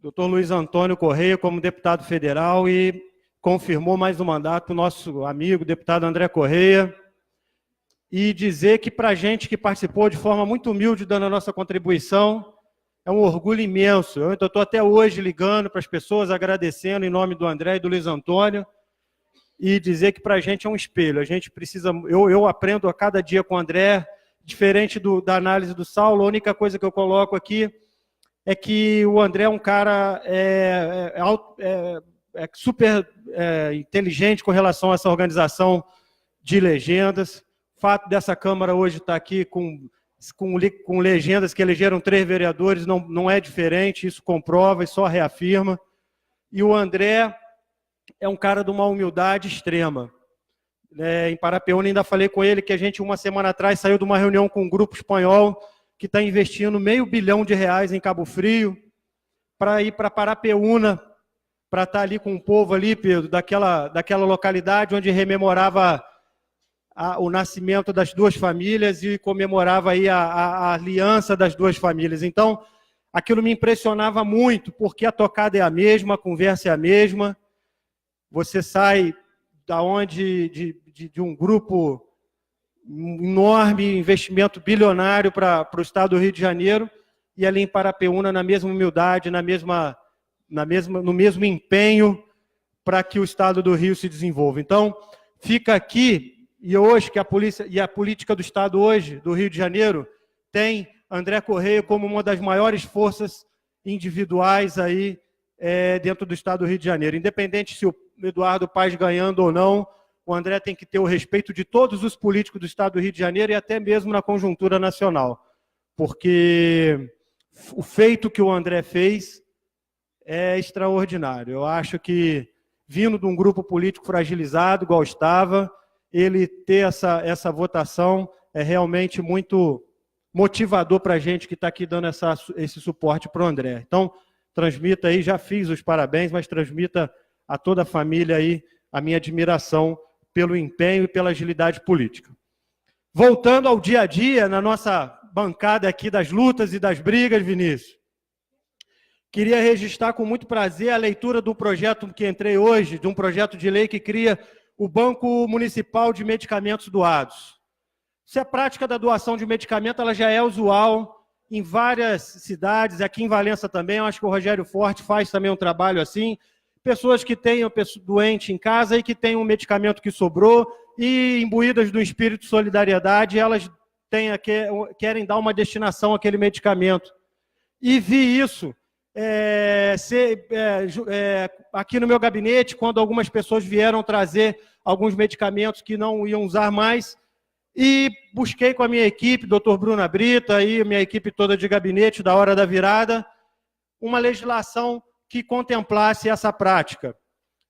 o Dr. Luiz Antônio Correia como deputado federal e confirmou mais um mandato para o nosso amigo, deputado André Correia. E dizer que para a gente que participou de forma muito humilde dando a nossa contribuição, é um orgulho imenso. Eu estou até hoje ligando para as pessoas, agradecendo em nome do André e do Luiz Antônio, e dizer que para a gente é um espelho. A gente precisa, eu aprendo a cada dia com o André, diferente da análise do Saulo. A única coisa que eu coloco aqui é que o André é um cara super inteligente com relação a essa organização de legendas. O fato dessa Câmara hoje estar aqui com legendas que elegeram 3 vereadores não é diferente, isso comprova e só reafirma. E o André é um cara de uma humildade extrema. Em Parapeúna, ainda falei com ele que a gente, uma semana atrás, saiu de uma reunião com um grupo espanhol que está investindo R$500 milhão em Cabo Frio para ir para Parapeúna, para estar ali com o povo ali, Pedro, daquela localidade onde rememorava o nascimento das 2 famílias e comemorava aí a aliança das 2 famílias. Então, aquilo me impressionava muito, porque a tocada é a mesma, a conversa é a mesma. Você sai de um grupo enorme, investimento bilionário para o estado do Rio de Janeiro, e ali em Parapeúna, na mesma humildade, no mesmo empenho para que o estado do Rio se desenvolva. Então, fica aqui, e hoje que a política do estado hoje, do Rio de Janeiro, tem André Correia como uma das maiores forças individuais aí dentro do estado do Rio de Janeiro. Independente se o Eduardo Paes ganhando ou não, o André tem que ter o respeito de todos os políticos do estado do Rio de Janeiro e até mesmo na conjuntura nacional. Porque o feito que o André fez é extraordinário. Eu acho que, vindo de um grupo político fragilizado, igual estava, ele ter essa votação é realmente muito motivador para a gente que está aqui dando esse suporte para o André. Então, transmita aí, já fiz os parabéns, mas transmita a toda a família aí a minha admiração pelo empenho e pela agilidade política. Voltando ao dia a dia, na nossa bancada aqui das lutas e das brigas, Vinícius, queria registrar com muito prazer a leitura do projeto que entrei hoje, de um projeto de lei que cria o Banco Municipal de Medicamentos Doados. Se a prática da doação de medicamento ela já é usual em várias cidades, aqui em Valença também, eu acho que o Rogério Forte faz também um trabalho assim, pessoas que tenham doente em casa e que têm um medicamento que sobrou e imbuídas do espírito de solidariedade, elas querem dar uma destinação àquele medicamento. E vi isso aqui no meu gabinete, quando algumas pessoas vieram trazer alguns medicamentos que não iam usar mais, e busquei com a minha equipe, doutor Bruna Brita e minha equipe toda de gabinete da Hora da Virada, uma legislação que contemplasse essa prática.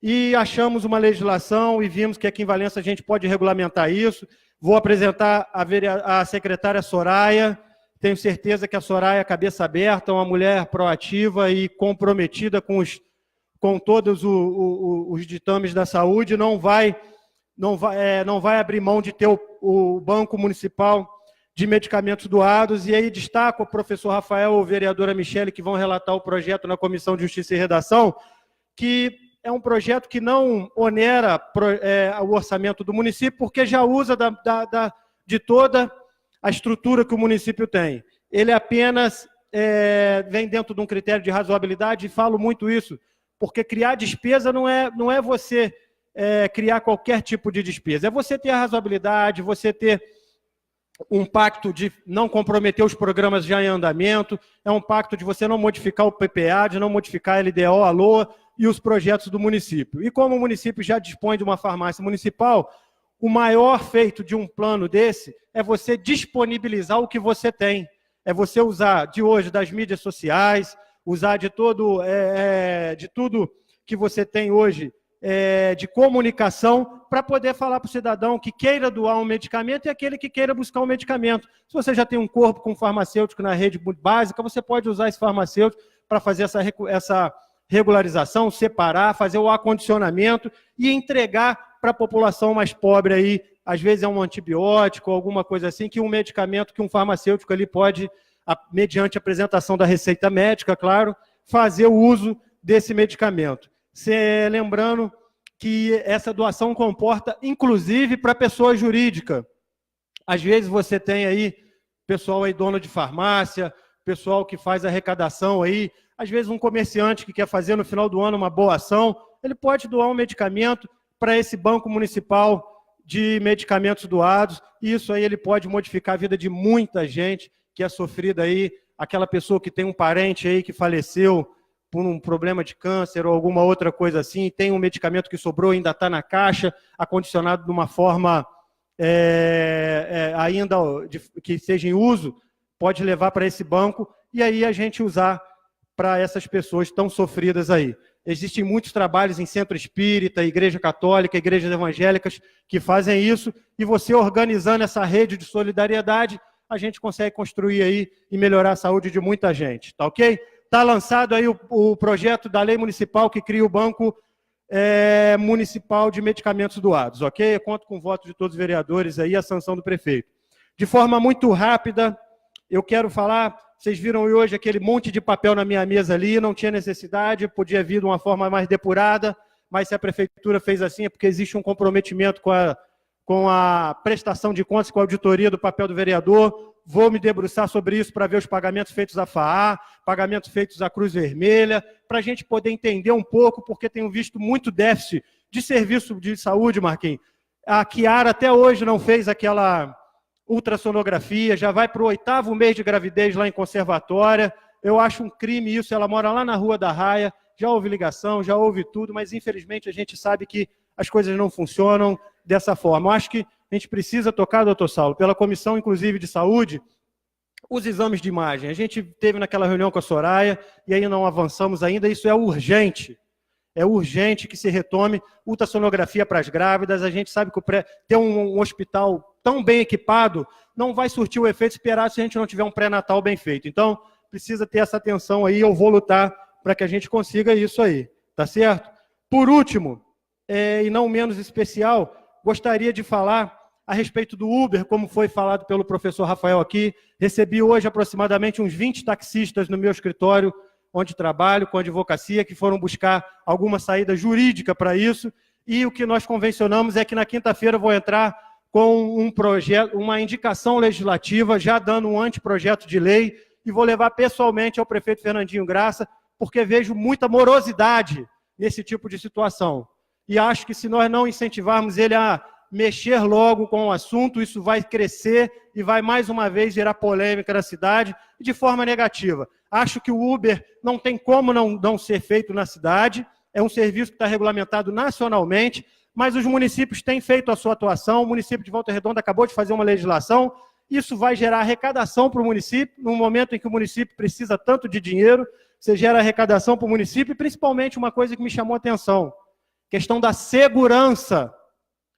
E achamos uma legislação e vimos que aqui em Valença a gente pode regulamentar isso. Vou apresentar a secretária Soraya. Tenho certeza que a Soraya, cabeça aberta, uma mulher proativa e comprometida com todos os ditames da saúde, não vai abrir mão de ter o Banco Municipal de Medicamentos Doados. E aí destaco o professor Rafael ou a vereadora Michele, que vão relatar o projeto na Comissão de Justiça e Redação, que é um projeto que não onera o orçamento do município, porque já usa de toda a estrutura que o município tem. Ele apenas vem dentro de um critério de razoabilidade, e falo muito isso, porque criar despesa não é você criar qualquer tipo de despesa, é você ter a razoabilidade, você ter um pacto de não comprometer os programas já em andamento, é um pacto de você não modificar o PPA, de não modificar a LDO, a LOA e os projetos do município. E como o município já dispõe de uma farmácia municipal, o maior feito de um plano desse é você disponibilizar o que você tem. É você usar de hoje das mídias sociais, usar de tudo que você tem hoje de comunicação para poder falar para o cidadão que queira doar um medicamento e aquele que queira buscar um medicamento. Se você já tem um corpo com farmacêutico na rede básica, você pode usar esse farmacêutico para fazer essa regularização, separar, fazer o acondicionamento e entregar para a população mais pobre aí, às vezes é um antibiótico, alguma coisa assim, que um medicamento que um farmacêutico ali pode, mediante a apresentação da receita médica, claro, fazer o uso desse medicamento. Lembrando que essa doação comporta, inclusive, para pessoa jurídica. Às vezes você tem aí pessoal aí dono de farmácia, pessoal que faz arrecadação aí, às vezes um comerciante que quer fazer no final do ano uma boa ação, ele pode doar um medicamento para esse banco municipal de medicamentos doados, e isso aí ele pode modificar a vida de muita gente que é sofrida aí, aquela pessoa que tem um parente aí que faleceu por um problema de câncer ou alguma outra coisa assim, tem um medicamento que sobrou, ainda está na caixa, acondicionado de uma forma ainda que seja em uso, pode levar para esse banco, e aí a gente usar para essas pessoas tão sofridas aí. Existem muitos trabalhos em centro espírita, igreja católica, igrejas evangélicas que fazem isso, e você organizando essa rede de solidariedade, a gente consegue construir aí e melhorar a saúde de muita gente, tá ok? Está lançado aí o projeto da lei municipal que cria o Banco Municipal de Medicamentos Doados, ok? Eu conto com o voto de todos os vereadores aí, a sanção do prefeito. De forma muito rápida, eu quero falar, vocês viram hoje aquele monte de papel na minha mesa ali, não tinha necessidade, podia vir de uma forma mais depurada, mas se a prefeitura fez assim é porque existe um comprometimento com a prestação de contas, com a auditoria do papel do vereador. Vou me debruçar sobre isso para ver os pagamentos feitos à FAA, pagamentos feitos à Cruz Vermelha, para a gente poder entender um pouco, porque tenho visto muito déficit de serviço de saúde, Marquinhos. A Kiara até hoje não fez aquela ultrassonografia, já vai para o 8º mês de gravidez lá em Conservatória. Eu acho um crime isso, ela mora lá na Rua da Raia, já houve ligação, já houve tudo, mas infelizmente a gente sabe que as coisas não funcionam dessa forma. Eu acho que a gente precisa tocar, doutor Saulo, pela Comissão, inclusive, de Saúde, os exames de imagem. A gente teve naquela reunião com a Soraya, e aí não avançamos ainda, isso é urgente. É urgente que se retome ultrassonografia para as grávidas. A gente sabe que ter um hospital tão bem equipado não vai surtir o efeito esperado se a gente não tiver um pré-natal bem feito. Então, precisa ter essa atenção aí, eu vou lutar para que a gente consiga isso aí, tá certo? Por último, e não menos especial, gostaria de falar a respeito do Uber, como foi falado pelo professor Rafael aqui. Recebi hoje aproximadamente uns 20 taxistas no meu escritório, onde trabalho, com advocacia, que foram buscar alguma saída jurídica para isso, e o que nós convencionamos é que na quinta-feira eu vou entrar com um projeto, uma indicação legislativa, já dando um anteprojeto de lei, e vou levar pessoalmente ao prefeito Fernandinho Graça, porque vejo muita morosidade nesse tipo de situação. E acho que se nós não incentivarmos ele a mexer logo com o assunto, isso vai crescer e vai mais uma vez gerar polêmica na cidade, de forma negativa. Acho que o Uber não tem como não ser feito na cidade, é um serviço que está regulamentado nacionalmente, mas os municípios têm feito a sua atuação, o município de Volta Redonda acabou de fazer uma legislação, isso vai gerar arrecadação para o município, no momento em que o município precisa tanto de dinheiro, você gera arrecadação para o município, e principalmente uma coisa que me chamou a atenção, questão da segurança.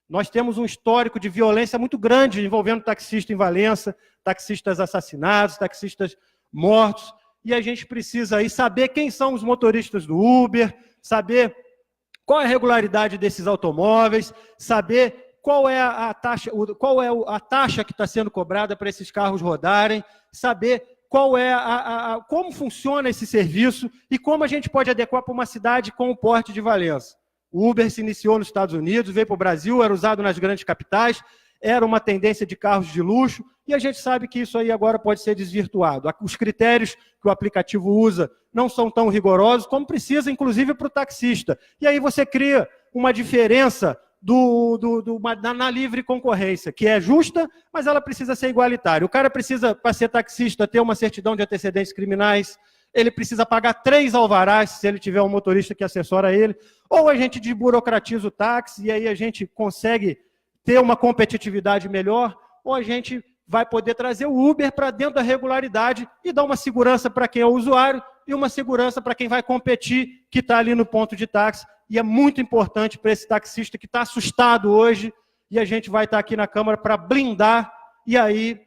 Nós temos um histórico de violência muito grande envolvendo taxista em Valença, taxistas assassinados, taxistas mortos, e a gente precisa aí saber quem são os motoristas do Uber, saber qual é a regularidade desses automóveis, saber qual é a taxa que está sendo cobrada para esses carros rodarem, saber qual é como funciona esse serviço e como a gente pode adequar para uma cidade com o porte de Valença. O Uber se iniciou nos Estados Unidos, veio para o Brasil, era usado nas grandes capitais, era uma tendência de carros de luxo, e a gente sabe que isso aí agora pode ser desvirtuado. Os critérios que o aplicativo usa não são tão rigorosos, como precisa, inclusive, para o taxista. E aí você cria uma diferença na livre concorrência, que é justa, mas ela precisa ser igualitária. O cara precisa, para ser taxista, ter uma certidão de antecedentes criminais, ele precisa pagar 3 alvarás se ele tiver um motorista que assessora ele, ou a gente desburocratiza o táxi e aí a gente consegue ter uma competitividade melhor, ou a gente vai poder trazer o Uber para dentro da regularidade e dar uma segurança para quem é o usuário e uma segurança para quem vai competir, que está ali no ponto de táxi. E é muito importante para esse taxista que está assustado hoje, e a gente vai estar aqui na Câmara para blindar e aí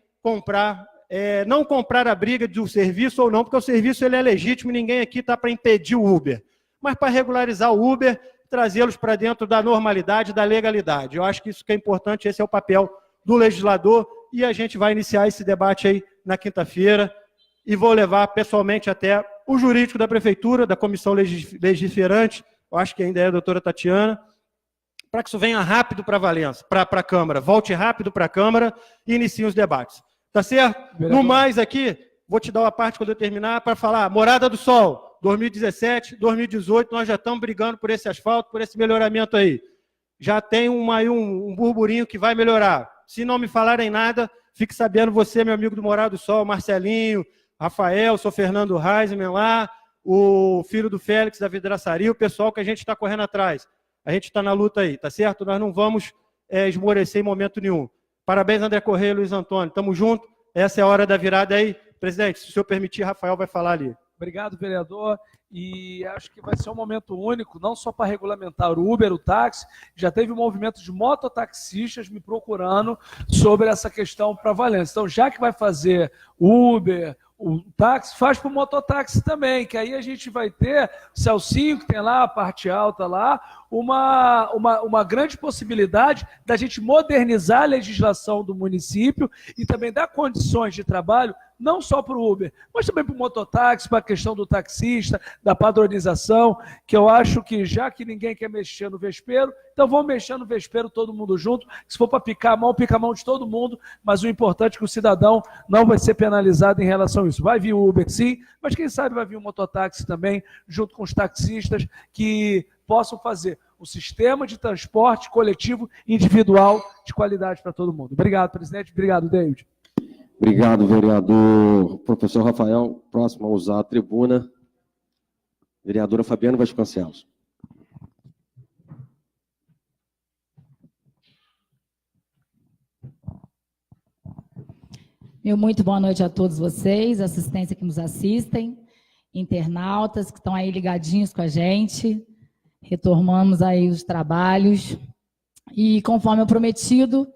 não comprar a briga do serviço ou não, porque o serviço ele é legítimo e ninguém aqui está para impedir o Uber, mas para regularizar o Uber, trazê-los para dentro da normalidade, da legalidade. Eu acho que isso que é importante, esse é o papel do legislador, e a gente vai iniciar esse debate aí na quinta-feira, e vou levar pessoalmente até o jurídico da Prefeitura, da Comissão Legiferante, eu acho que ainda é a doutora Tatiana, para que isso venha rápido para Valença, para a Câmara, volte rápido para a Câmara e inicie os debates. Tá certo? Vereador. No mais aqui, vou te dar uma parte quando eu terminar, para falar, Morada do Sol, 2017, 2018, nós já estamos brigando por esse asfalto, por esse melhoramento aí. Já tem um burburinho que vai melhorar. Se não me falarem nada, fique sabendo você, meu amigo do Morada do Sol, Marcelinho, Rafael, sou Fernando Reisman lá, o filho do Félix da Vidraçaria, o pessoal que a gente está correndo atrás. A gente está na luta aí, tá certo? Nós não vamos esmorecer em momento nenhum. Parabéns, André Correia e Luiz Antônio. Tamo junto. Essa é a hora da virada aí. Presidente, se o senhor permitir, Rafael vai falar ali. Obrigado, vereador. E acho que vai ser um momento único, não só para regulamentar o Uber, o táxi. Já teve um movimento de mototaxistas me procurando sobre essa questão para Valença. Então, já que vai fazer Uber, o táxi, faz para o mototáxi também, que aí a gente vai ter, Celcinho, que tem lá a parte alta lá, uma grande possibilidade da gente modernizar a legislação do município e também dar condições de trabalho, não só para o Uber, mas também para o mototáxi, para a questão do taxista, da padronização, que eu acho que já que ninguém quer mexer no vespeiro, então vamos mexer no vespeiro todo mundo junto, se for para picar a mão, pica a mão de todo mundo, mas o importante é que o cidadão não vai ser penalizado em relação a isso. Vai vir o Uber sim, mas quem sabe vai vir o mototáxi também, junto com os taxistas, que possam fazer o sistema de transporte coletivo individual de qualidade para todo mundo. Obrigado, presidente. Obrigado, David. Obrigado, vereador professor Rafael. Próximo a usar a tribuna, vereadora Fabiana Vasconcelos. Meu muito boa noite a todos vocês, assistência que nos assistem, internautas que estão aí ligadinhos com a gente. Retomamos aí os trabalhos. E conforme eu prometido,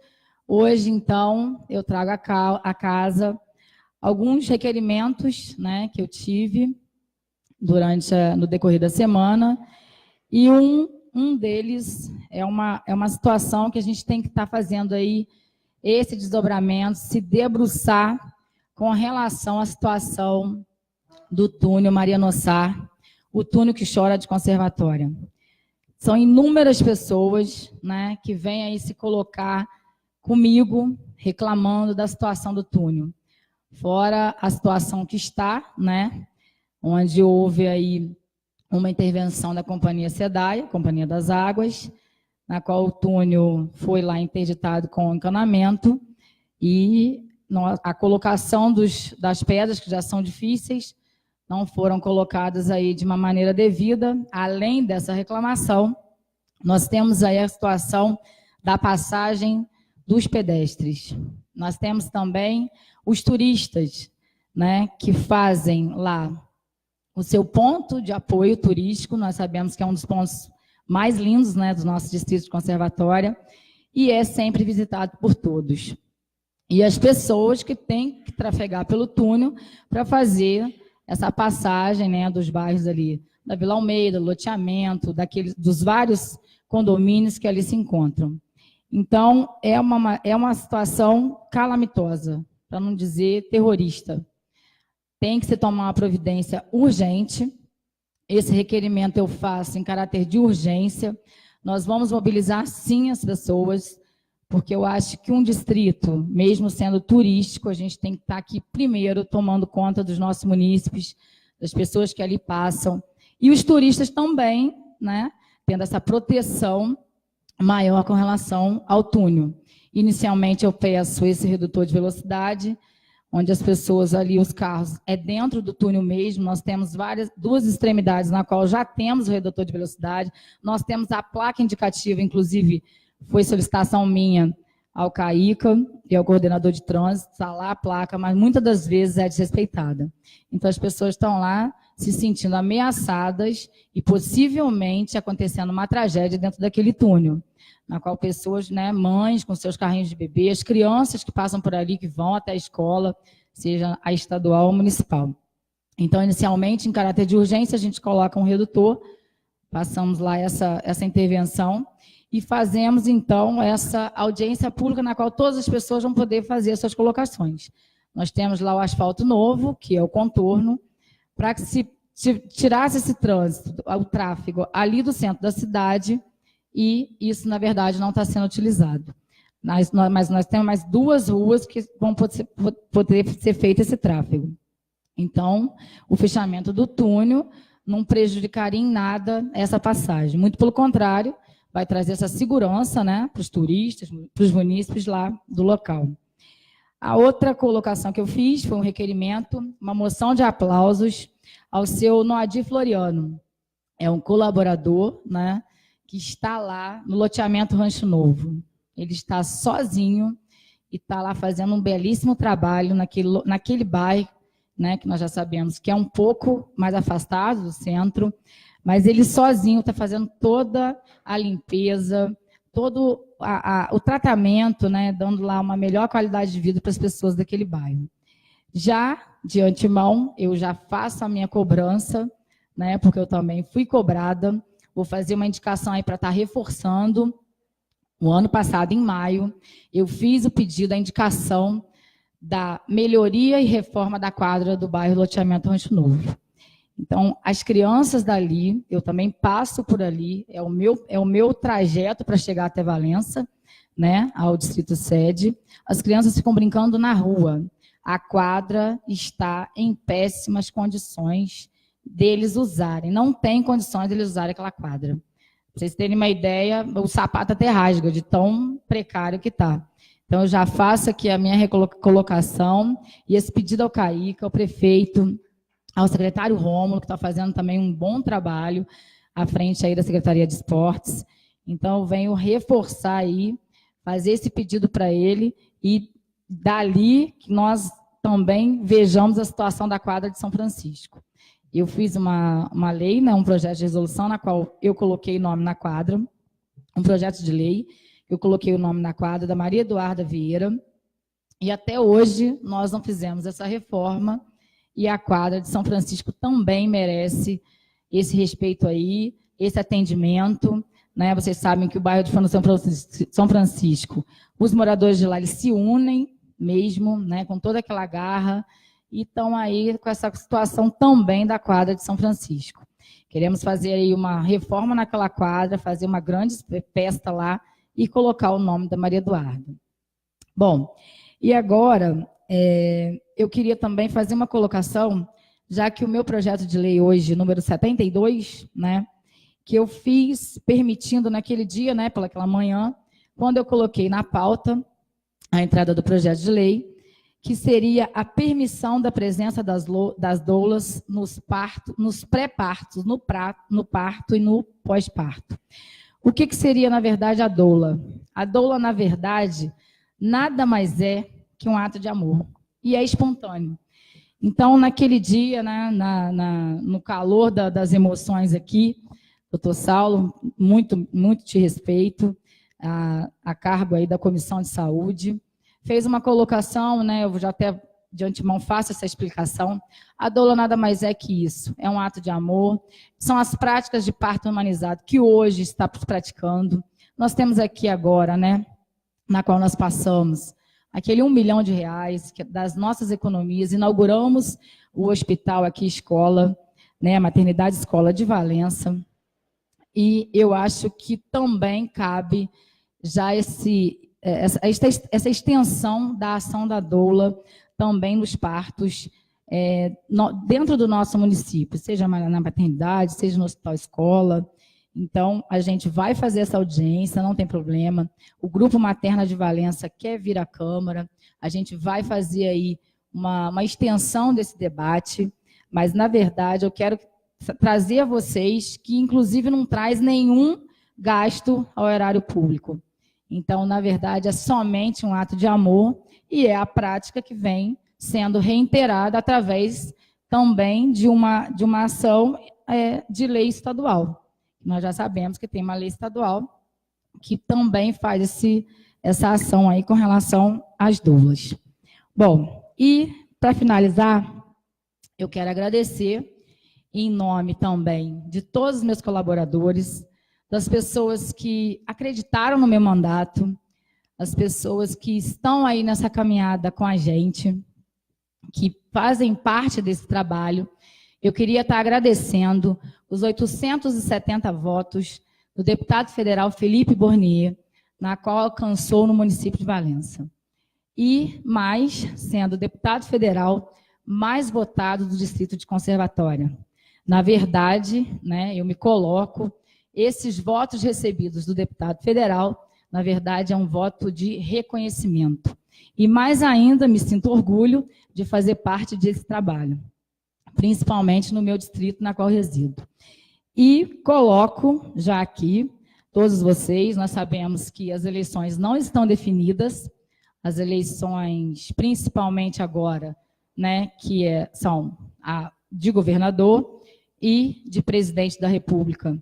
hoje, então, eu trago à casa alguns requerimentos, né, que eu tive no decorrer da semana. E um deles é uma situação que a gente tem que estar fazendo aí esse desdobramento, se debruçar com relação à situação do túnel Maria Nossar, o túnel que chora de conservatória. São inúmeras pessoas, né, que vêm aí se colocar comigo, reclamando da situação do túnel. Fora a situação que está, né, onde houve aí uma intervenção da Companhia SEDAI, Companhia das Águas, na qual o túnel foi lá interditado com encanamento, e a colocação das pedras, que já são difíceis, não foram colocadas aí de uma maneira devida. Além dessa reclamação, nós temos aí a situação da passagem dos pedestres. Nós temos também os turistas, né, que fazem lá o seu ponto de apoio turístico. Nós sabemos que é um dos pontos mais lindos, né, do nosso distrito de Conservatória, e é sempre visitado por todos. E as pessoas que têm que trafegar pelo túnel para fazer essa passagem, né, dos bairros ali, da Vila Almeida, loteamento, dos vários condomínios que ali se encontram. Então, é uma situação calamitosa, para não dizer terrorista. Tem que se tomar uma providência urgente. Esse requerimento eu faço em caráter de urgência. Nós vamos mobilizar, sim, as pessoas, porque eu acho que um distrito, mesmo sendo turístico, a gente tem que estar aqui primeiro tomando conta dos nossos munícipes, das pessoas que ali passam, e os turistas também, né, tendo essa proteção maior com relação ao túnel. Inicialmente eu peço esse redutor de velocidade, onde as pessoas ali, os carros, é dentro do túnel mesmo. Nós temos duas extremidades na qual já temos o redutor de velocidade, nós temos a placa indicativa, inclusive foi solicitação minha ao CAICA e ao coordenador de trânsito, está lá a placa, mas muitas das vezes é desrespeitada. Então as pessoas estão lá se sentindo ameaçadas e possivelmente acontecendo uma tragédia dentro daquele túnel, na qual pessoas, né, mães com seus carrinhos de bebê, as crianças que passam por ali, que vão até a escola, seja a estadual ou municipal. Então, inicialmente, em caráter de urgência, a gente coloca um redutor, passamos lá essa intervenção e fazemos, então, essa audiência pública na qual todas as pessoas vão poder fazer suas colocações. Nós temos lá o asfalto novo, que é o contorno, para que se tirasse esse trânsito, o tráfego ali do centro da cidade, e isso, na verdade, não está sendo utilizado. Mas nós temos mais 2 ruas que vão poder ser feito esse tráfego. Então, o fechamento do túnel não prejudicaria em nada essa passagem. Muito pelo contrário, vai trazer essa segurança, né, para os turistas, para os munícipes lá do local. A outra colocação que eu fiz foi um requerimento, uma moção de aplausos ao seu Noadir Floriano. É um colaborador, né, que está lá no loteamento Rancho Novo. Ele está sozinho e está lá fazendo um belíssimo trabalho naquele bairro, né, que nós já sabemos que é um pouco mais afastado do centro, mas ele sozinho está fazendo toda a limpeza, todo o tratamento, né, dando lá uma melhor qualidade de vida para as pessoas daquele bairro. Já, de antemão, eu já faço a minha cobrança, né, porque eu também fui cobrada, vou fazer uma indicação aí para estar reforçando. O ano passado, em maio, eu fiz o pedido, a indicação da melhoria e reforma da quadra do bairro Loteamento Rancho Novo. Então, as crianças dali, eu também passo por ali, é o meu trajeto para chegar até Valença, né, ao distrito sede. As crianças ficam brincando na rua. A quadra está em péssimas condições deles usarem. Não tem condições deles usarem aquela quadra. Para vocês terem uma ideia, o sapato até rasga, de tão precário que está. Então, eu já faço aqui a minha recolocação e esse pedido ao CAICA, ao prefeito, ao secretário Rômulo, que está fazendo também um bom trabalho à frente aí da Secretaria de Esportes. Então, eu venho reforçar aí, fazer esse pedido para ele e dali que nós também vejamos a situação da quadra de São Francisco. Eu fiz uma lei, né, um projeto de resolução na qual eu coloquei o nome na quadra, um projeto de lei, eu coloquei o nome na quadra da Maria Eduarda Vieira, e até hoje nós não fizemos essa reforma, e a quadra de São Francisco também merece esse respeito aí, esse atendimento, né? Vocês sabem que o bairro de São Francisco, os moradores de lá, eles se unem mesmo, né, com toda aquela garra, e estão aí com essa situação também da quadra de São Francisco. Queremos fazer aí uma reforma naquela quadra, fazer uma grande festa lá e colocar o nome da Maria Eduarda. Bom, e agora eu queria também fazer uma colocação, já que o meu projeto de lei hoje, número 72, né, que eu fiz permitindo naquele dia, né, pelaquela manhã, quando eu coloquei na pauta a entrada do projeto de lei, que seria a permissão da presença das doulas nos pré-partos, no parto e no pós-parto. O que seria, na verdade, a doula? A doula, na verdade, nada mais é que um ato de amor, e é espontâneo. Então, naquele dia, né, no calor das emoções aqui, doutor Saulo, muito, muito te respeito, a cargo aí da Comissão de Saúde, fez uma colocação, né, eu já até de antemão faço essa explicação, a doula nada mais é que isso, é um ato de amor, são as práticas de parto humanizado que hoje está praticando. Nós temos aqui agora, né, na qual nós passamos aquele R$1 milhão das nossas economias, inauguramos o hospital aqui, escola, né, a maternidade escola de Valença, e eu acho que também cabe já essa extensão da ação da doula também nos partos dentro do nosso município, seja na maternidade, seja no hospital escola. Então, a gente vai fazer essa audiência, não tem problema. O Grupo Materna de Valença quer vir à Câmara, a gente vai fazer aí uma extensão desse debate, mas, na verdade, eu quero trazer a vocês que, inclusive, não traz nenhum gasto ao erário público. Então, na verdade, é somente um ato de amor e é a prática que vem sendo reiterada através também de uma ação de lei estadual. Nós já sabemos que tem uma lei estadual que também faz essa ação aí com relação às doulas. Bom, e para finalizar, eu quero agradecer em nome também de todos os meus colaboradores, das pessoas que acreditaram no meu mandato, as pessoas que estão aí nessa caminhada com a gente, que fazem parte desse trabalho. Eu queria estar agradecendo os 870 votos do deputado federal Felipe Bornier, na qual alcançou no município de Valença. E mais, sendo o deputado federal mais votado do distrito de Conservatória. Na verdade, né, eu me coloco, esses votos recebidos do deputado federal, na verdade, é um voto de reconhecimento. E mais ainda, me sinto orgulho de fazer parte desse trabalho, principalmente no meu distrito, na qual resido. E coloco já aqui, todos vocês, nós sabemos que as eleições não estão definidas, as eleições, principalmente agora, né, que são a de governador e de presidente da República.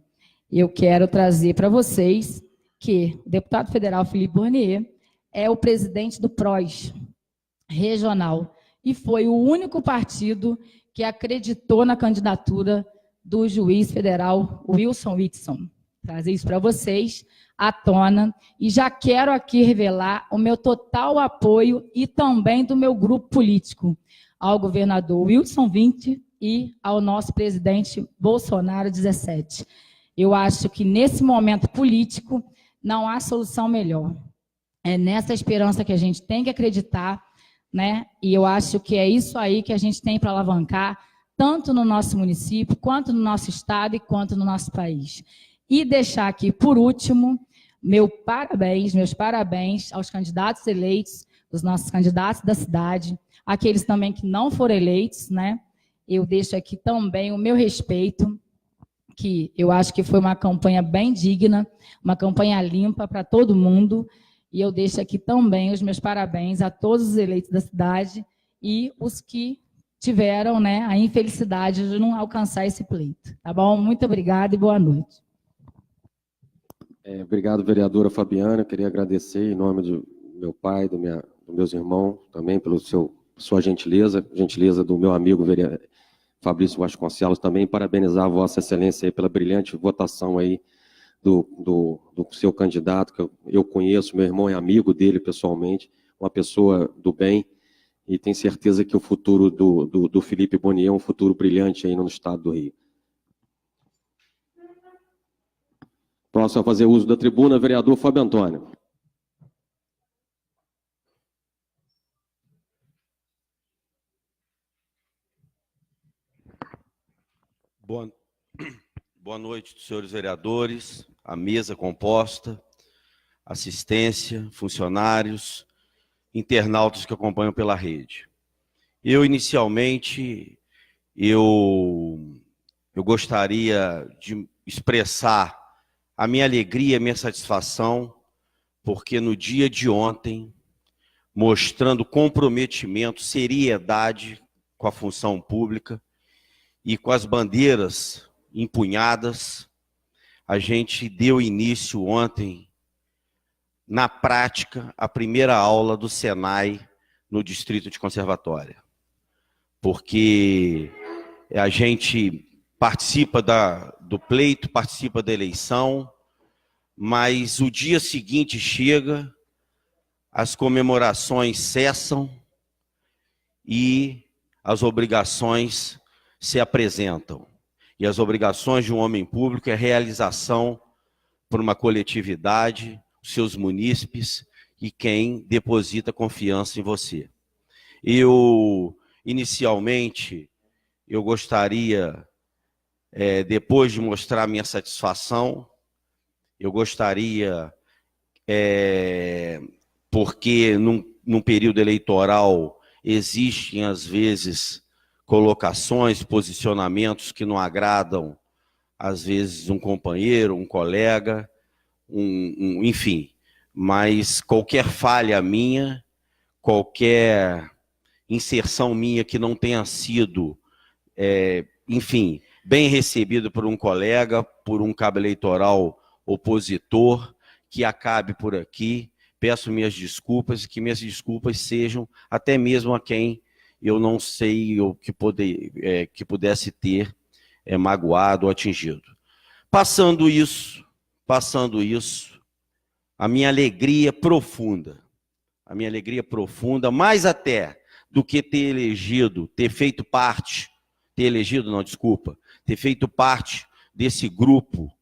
Eu quero trazer para vocês que o deputado federal Felipe Bornier é o presidente do PROS regional e foi o único partido que acreditou na candidatura do juiz federal Wilson Wixom. Trazer isso para vocês, à tona, e já quero aqui revelar o meu total apoio e também do meu grupo político ao governador Wilson Witzel e ao nosso presidente Bolsonaro 17. Eu acho que nesse momento político não há solução melhor. É nessa esperança que a gente tem que acreditar, né? E eu acho que é isso aí que a gente tem para alavancar, tanto no nosso município, quanto no nosso estado e quanto no nosso país. E deixar aqui, por último, meus parabéns aos candidatos eleitos, os nossos candidatos da cidade, aqueles também que não foram eleitos, né? Eu deixo aqui também o meu respeito, que eu acho que foi uma campanha bem digna, uma campanha limpa para todo mundo, e eu deixo aqui também os meus parabéns a todos os eleitos da cidade e os que tiveram, né, a infelicidade de não alcançar esse pleito. Tá bom? Muito obrigada e boa noite. Obrigado, vereadora Fabiana. Eu queria agradecer em nome do meu pai, dos meus irmãos, também pela sua gentileza do meu amigo vereador Fabrício Vasconcelos, também parabenizar a Vossa Excelência aí pela brilhante votação aí do seu candidato, que eu conheço, meu irmão é amigo dele pessoalmente, uma pessoa do bem, e tenho certeza que o futuro do Felipe Bornier é um futuro brilhante aí no estado do Rio. Próximo a fazer uso da tribuna, vereador Fábio Antônio. Boa noite, senhores vereadores, a mesa composta, assistência, funcionários, internautas que acompanham pela rede. Inicialmente, eu gostaria de expressar a minha alegria, a minha satisfação, porque no dia de ontem, mostrando comprometimento, seriedade com a função pública e com as bandeiras empunhadas, a gente deu início ontem, na prática, a primeira aula do Senai no Distrito de Conservatória. Porque a gente participa do pleito, participa da eleição, mas o dia seguinte chega, as comemorações cessam e as obrigações se apresentam. E as obrigações de um homem público é realização por uma coletividade, seus munícipes e quem deposita confiança em você. Inicialmente, eu gostaria, depois de mostrar minha satisfação, eu gostaria, porque num período eleitoral existem, às vezes, colocações, posicionamentos que não agradam, às vezes, um companheiro, um colega, enfim, mas qualquer falha minha, qualquer inserção minha que não tenha sido, enfim, bem recebido por um colega, por um cabo eleitoral opositor, que acabe por aqui. Peço minhas desculpas, que minhas desculpas sejam até mesmo a quem eu não sei ou que pudesse ter magoado ou atingido. Passando isso, a minha alegria profunda, mais até do que ter feito parte desse grupo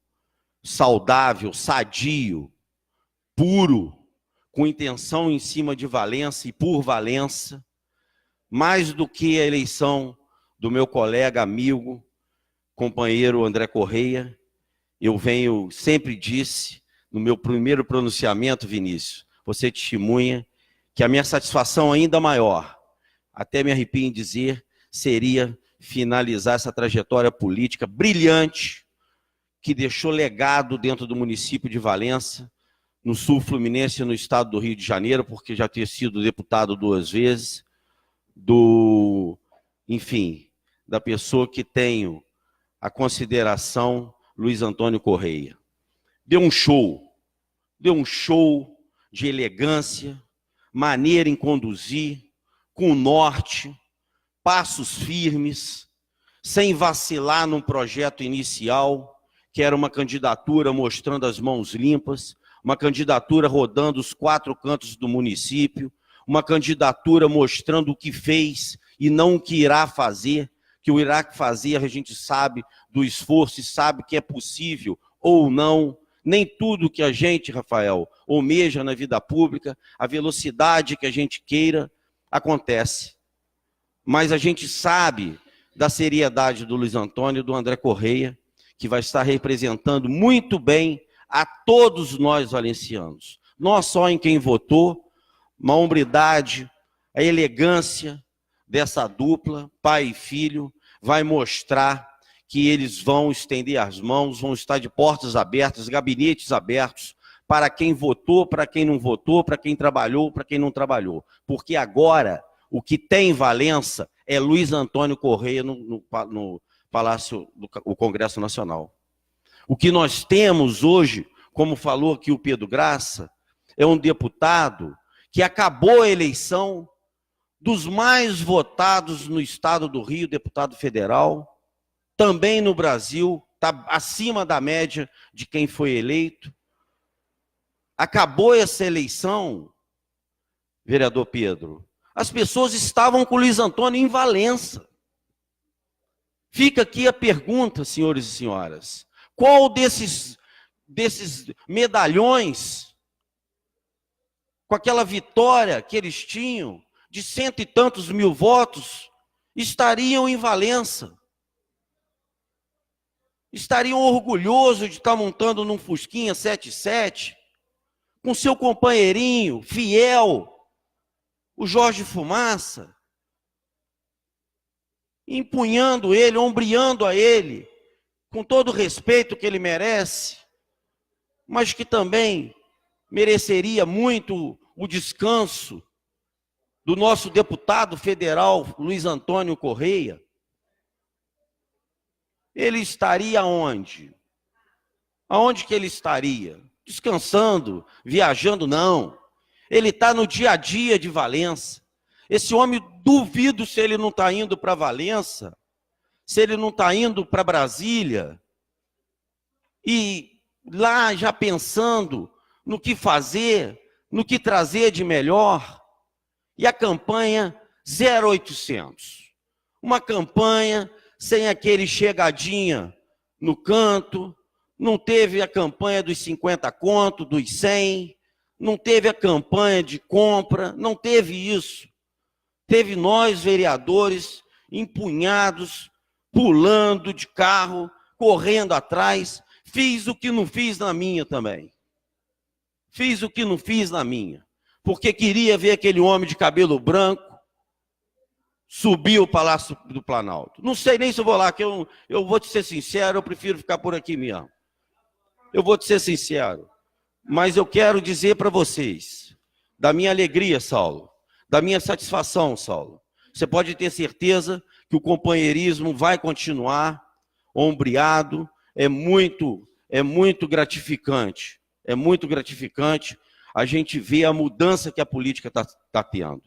saudável, sadio, puro, com intenção em cima de Valença e por Valença, mais do que a eleição do meu colega, amigo, companheiro André Correia, sempre disse, no meu primeiro pronunciamento, Vinícius, você testemunha, que a minha satisfação ainda maior, até me arrepio em dizer, seria finalizar essa trajetória política brilhante, que deixou legado dentro do município de Valença, no sul fluminense e no estado do Rio de Janeiro, porque já ter sido deputado 2 vezes, enfim, da pessoa que tenho a consideração, Luiz Antônio Correia. Deu um show de elegância, maneira em conduzir, com norte, passos firmes, sem vacilar num projeto inicial, que era uma candidatura mostrando as mãos limpas, uma candidatura rodando os 4 cantos do município, uma candidatura mostrando o que fez e não o que irá fazer, que o irá fazer a gente sabe do esforço e sabe que é possível ou não. Nem tudo que a gente, Rafael, almeja na vida pública, a velocidade que a gente queira, acontece. Mas a gente sabe da seriedade do Luiz Antônio e do André Correia, que vai estar representando muito bem a todos nós valencianos. Não só em quem votou, uma hombridade, a elegância dessa dupla, pai e filho, vai mostrar que eles vão estender as mãos, vão estar de portas abertas, gabinetes abertos, para quem votou, para quem não votou, para quem trabalhou, para quem não trabalhou. Porque agora, o que tem em Valença é Luiz Antônio Correia no Palácio do Congresso Nacional. O que nós temos hoje, como falou aqui o Pedro Graça, é um deputado que acabou a eleição dos mais votados no estado do Rio, deputado federal, também no Brasil, está acima da média de quem foi eleito. Acabou essa eleição, vereador Pedro, as pessoas estavam com o Luiz Antônio em Valença. Fica aqui a pergunta, senhores e senhoras, qual desses medalhões, com aquela vitória que eles tinham, de 100 e tantos mil votos, estariam em Valença? Estariam orgulhosos de estar montando num Fusquinha 77, com seu companheirinho, fiel, o Jorge Fumaça, empunhando ele, ombreando a ele, com todo o respeito que ele merece, mas que também mereceria muito o descanso do nosso deputado federal, Luiz Antônio Correia. Ele estaria onde? Aonde que ele estaria? Descansando, viajando? Não. Ele está no dia a dia de Valença. Esse homem, duvido se ele não está indo para Valença, se ele não está indo para Brasília, e lá já pensando no que fazer, no que trazer de melhor. E a campanha 0800. Uma campanha sem aquele chegadinha no canto, não teve a campanha dos 50 conto, dos 100, não teve a campanha de compra, não teve isso. Teve nós, vereadores, empunhados, pulando de carro, correndo atrás. Fiz o que não fiz na minha também. Fiz o que não fiz na minha. Porque queria ver aquele homem de cabelo branco subir o Palácio do Planalto. Não sei nem se eu vou lá, que eu vou te ser sincero, eu prefiro ficar por aqui mesmo. Eu vou te ser sincero. Mas eu quero dizer para vocês, da minha alegria, Saulo, da minha satisfação, Saulo. Você pode ter certeza que o companheirismo vai continuar ombreado. É muito gratificante. É muito gratificante a gente ver a mudança que a política está tendo.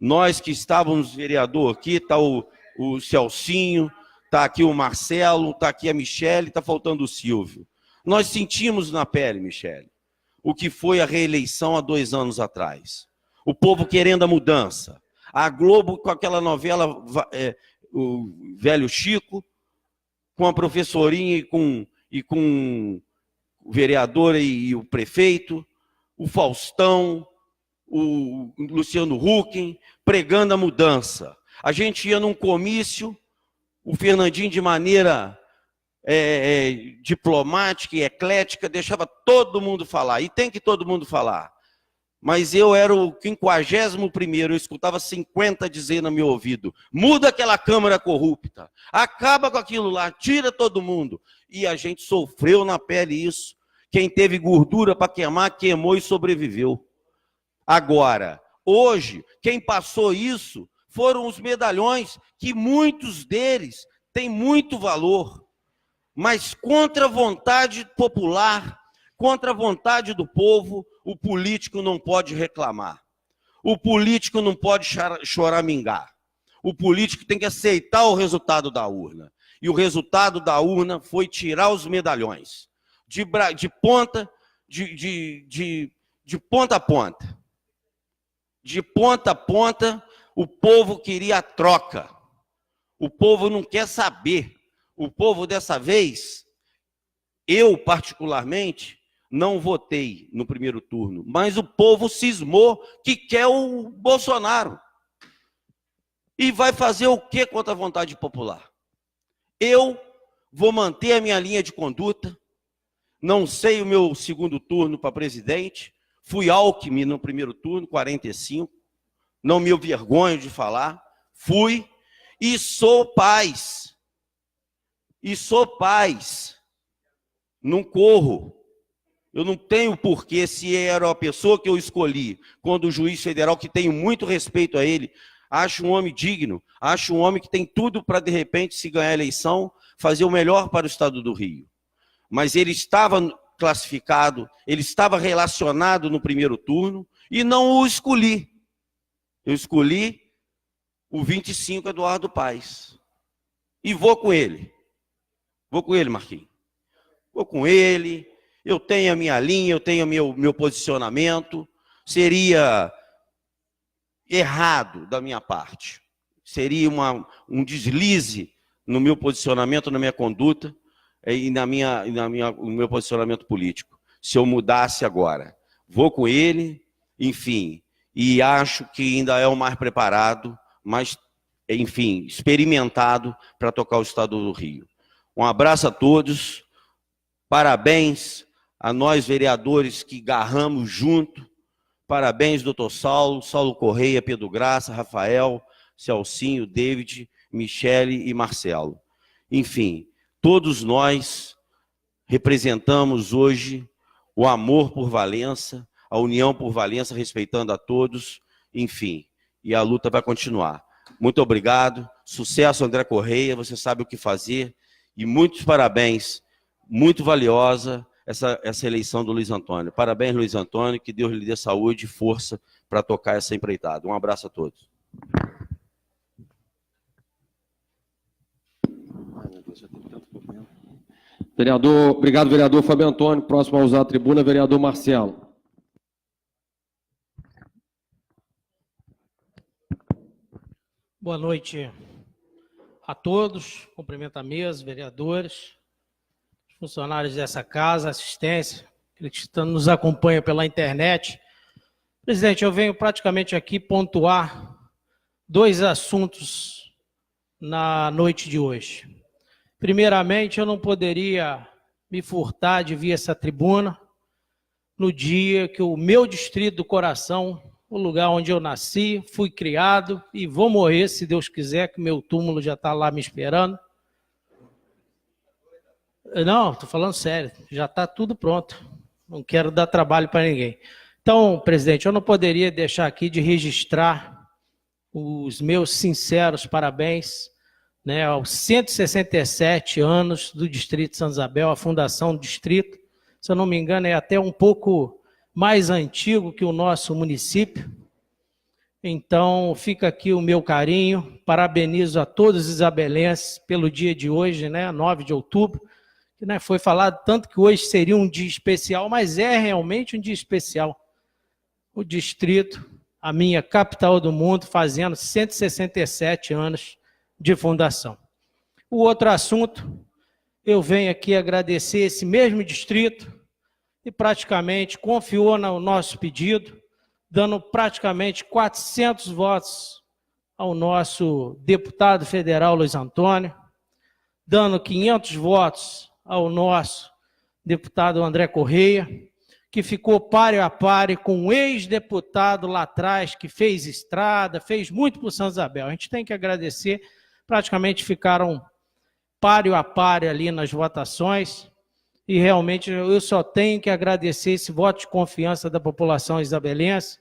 Nós que estávamos vereador aqui, está o Celcinho, está aqui o Marcelo, está aqui a Michele, está faltando o Silvio. Nós sentimos na pele, Michele, o que foi a reeleição há 2 anos atrás. O povo querendo a mudança. A Globo com aquela novela, o Velho Chico, com a professorinha e com o vereador e o prefeito, o Faustão, o Luciano Huck, pregando a mudança. A gente ia num comício, o Fernandinho, de maneira diplomática e eclética, deixava todo mundo falar, e tem que todo mundo falar. Mas eu era o 51º, eu escutava 50 dizer no meu ouvido: muda aquela Câmara corrupta, acaba com aquilo lá, tira todo mundo. E a gente sofreu na pele isso. Quem teve gordura para queimar, queimou e sobreviveu. Agora, hoje, quem passou isso foram os medalhões, que muitos deles têm muito valor, mas contra a vontade popular, contra a vontade do povo, o político não pode reclamar. O político não pode choramingar. O político tem que aceitar o resultado da urna. E o resultado da urna foi tirar os medalhões. De ponta a ponta. De ponta a ponta, o povo queria a troca. O povo não quer saber. O povo, dessa vez, eu particularmente, não votei no primeiro turno, mas o povo cismou que quer o Bolsonaro. E vai fazer o que contra a vontade popular? Eu vou manter a minha linha de conduta, não sei o meu segundo turno para presidente, fui Alckmin no primeiro turno, 45, não me envergonho de falar, fui, e sou paz. E sou paz. Não corro. Eu não tenho porquê, se era a pessoa que eu escolhi, quando o juiz federal, que tenho muito respeito a ele, acho um homem digno, acho um homem que tem tudo para, de repente, se ganhar a eleição, fazer o melhor para o estado do Rio. Mas ele estava classificado, ele estava relacionado no primeiro turno, e não o escolhi. Eu escolhi o 25, Eduardo Paes. E vou com ele. Vou com ele, Marquinhos. Vou com ele. Eu tenho a minha linha, eu tenho o meu posicionamento. Seria errado da minha parte. Seria um deslize no meu posicionamento, na minha conduta e no meu posicionamento político. Se eu mudasse agora. Vou com ele, enfim, e acho que ainda é o mais preparado, mas, enfim, experimentado para tocar o estado do Rio. Um abraço a todos, parabéns a nós vereadores que garramos junto Parabéns, doutor Saulo, Saulo Correia, Pedro Graça, Rafael, Celcinho, David, Michele e Marcelo. Enfim, todos nós representamos hoje o amor por Valença, a união por Valença, respeitando a todos, enfim, e a luta vai continuar. Muito obrigado, sucesso, André Correia, você sabe o que fazer, e muitos parabéns, muito valiosa essa eleição do Luiz Antônio. Parabéns, Luiz Antônio, que Deus lhe dê saúde e força para tocar essa empreitada. Um abraço a todos. Vereador, obrigado, vereador Fábio Antônio. Próximo a usar a tribuna, vereador Marcelo. Boa noite a todos. Cumprimento a mesa, vereadores, funcionários dessa casa, assistência, aqueles que nos acompanham pela internet. Presidente, eu venho praticamente aqui pontuar 2 assuntos na noite de hoje. Primeiramente, eu não poderia me furtar de vir a essa tribuna no dia que o meu distrito do coração, o lugar onde eu nasci, fui criado e vou morrer, se Deus quiser, que meu túmulo já está lá me esperando. Não, estou falando sério, já está tudo pronto. Não quero dar trabalho para ninguém. Então, presidente, eu não poderia deixar aqui de registrar os meus sinceros parabéns, né, aos 167 anos do Distrito de Santa Isabel, a fundação do distrito. Se eu não me engano, é até um pouco mais antigo que o nosso município. Então, fica aqui o meu carinho. Parabenizo a todos os isabelenses pelo dia de hoje, né, 9 de outubro, que, né, foi falado tanto que hoje seria um dia especial, mas é realmente um dia especial. O distrito, a minha capital do mundo, fazendo 167 anos de fundação. O outro assunto, eu venho aqui agradecer esse mesmo distrito, e praticamente confiou no nosso pedido, dando praticamente 400 votos ao nosso deputado federal Luiz Antônio, dando 500 votos ao nosso deputado André Correia, que ficou páreo a páreo com um ex-deputado lá atrás, que fez estrada, fez muito por Santa Isabel. A gente tem que agradecer, praticamente ficaram páreo a páreo ali nas votações, e realmente eu só tenho que agradecer esse voto de confiança da população isabelense,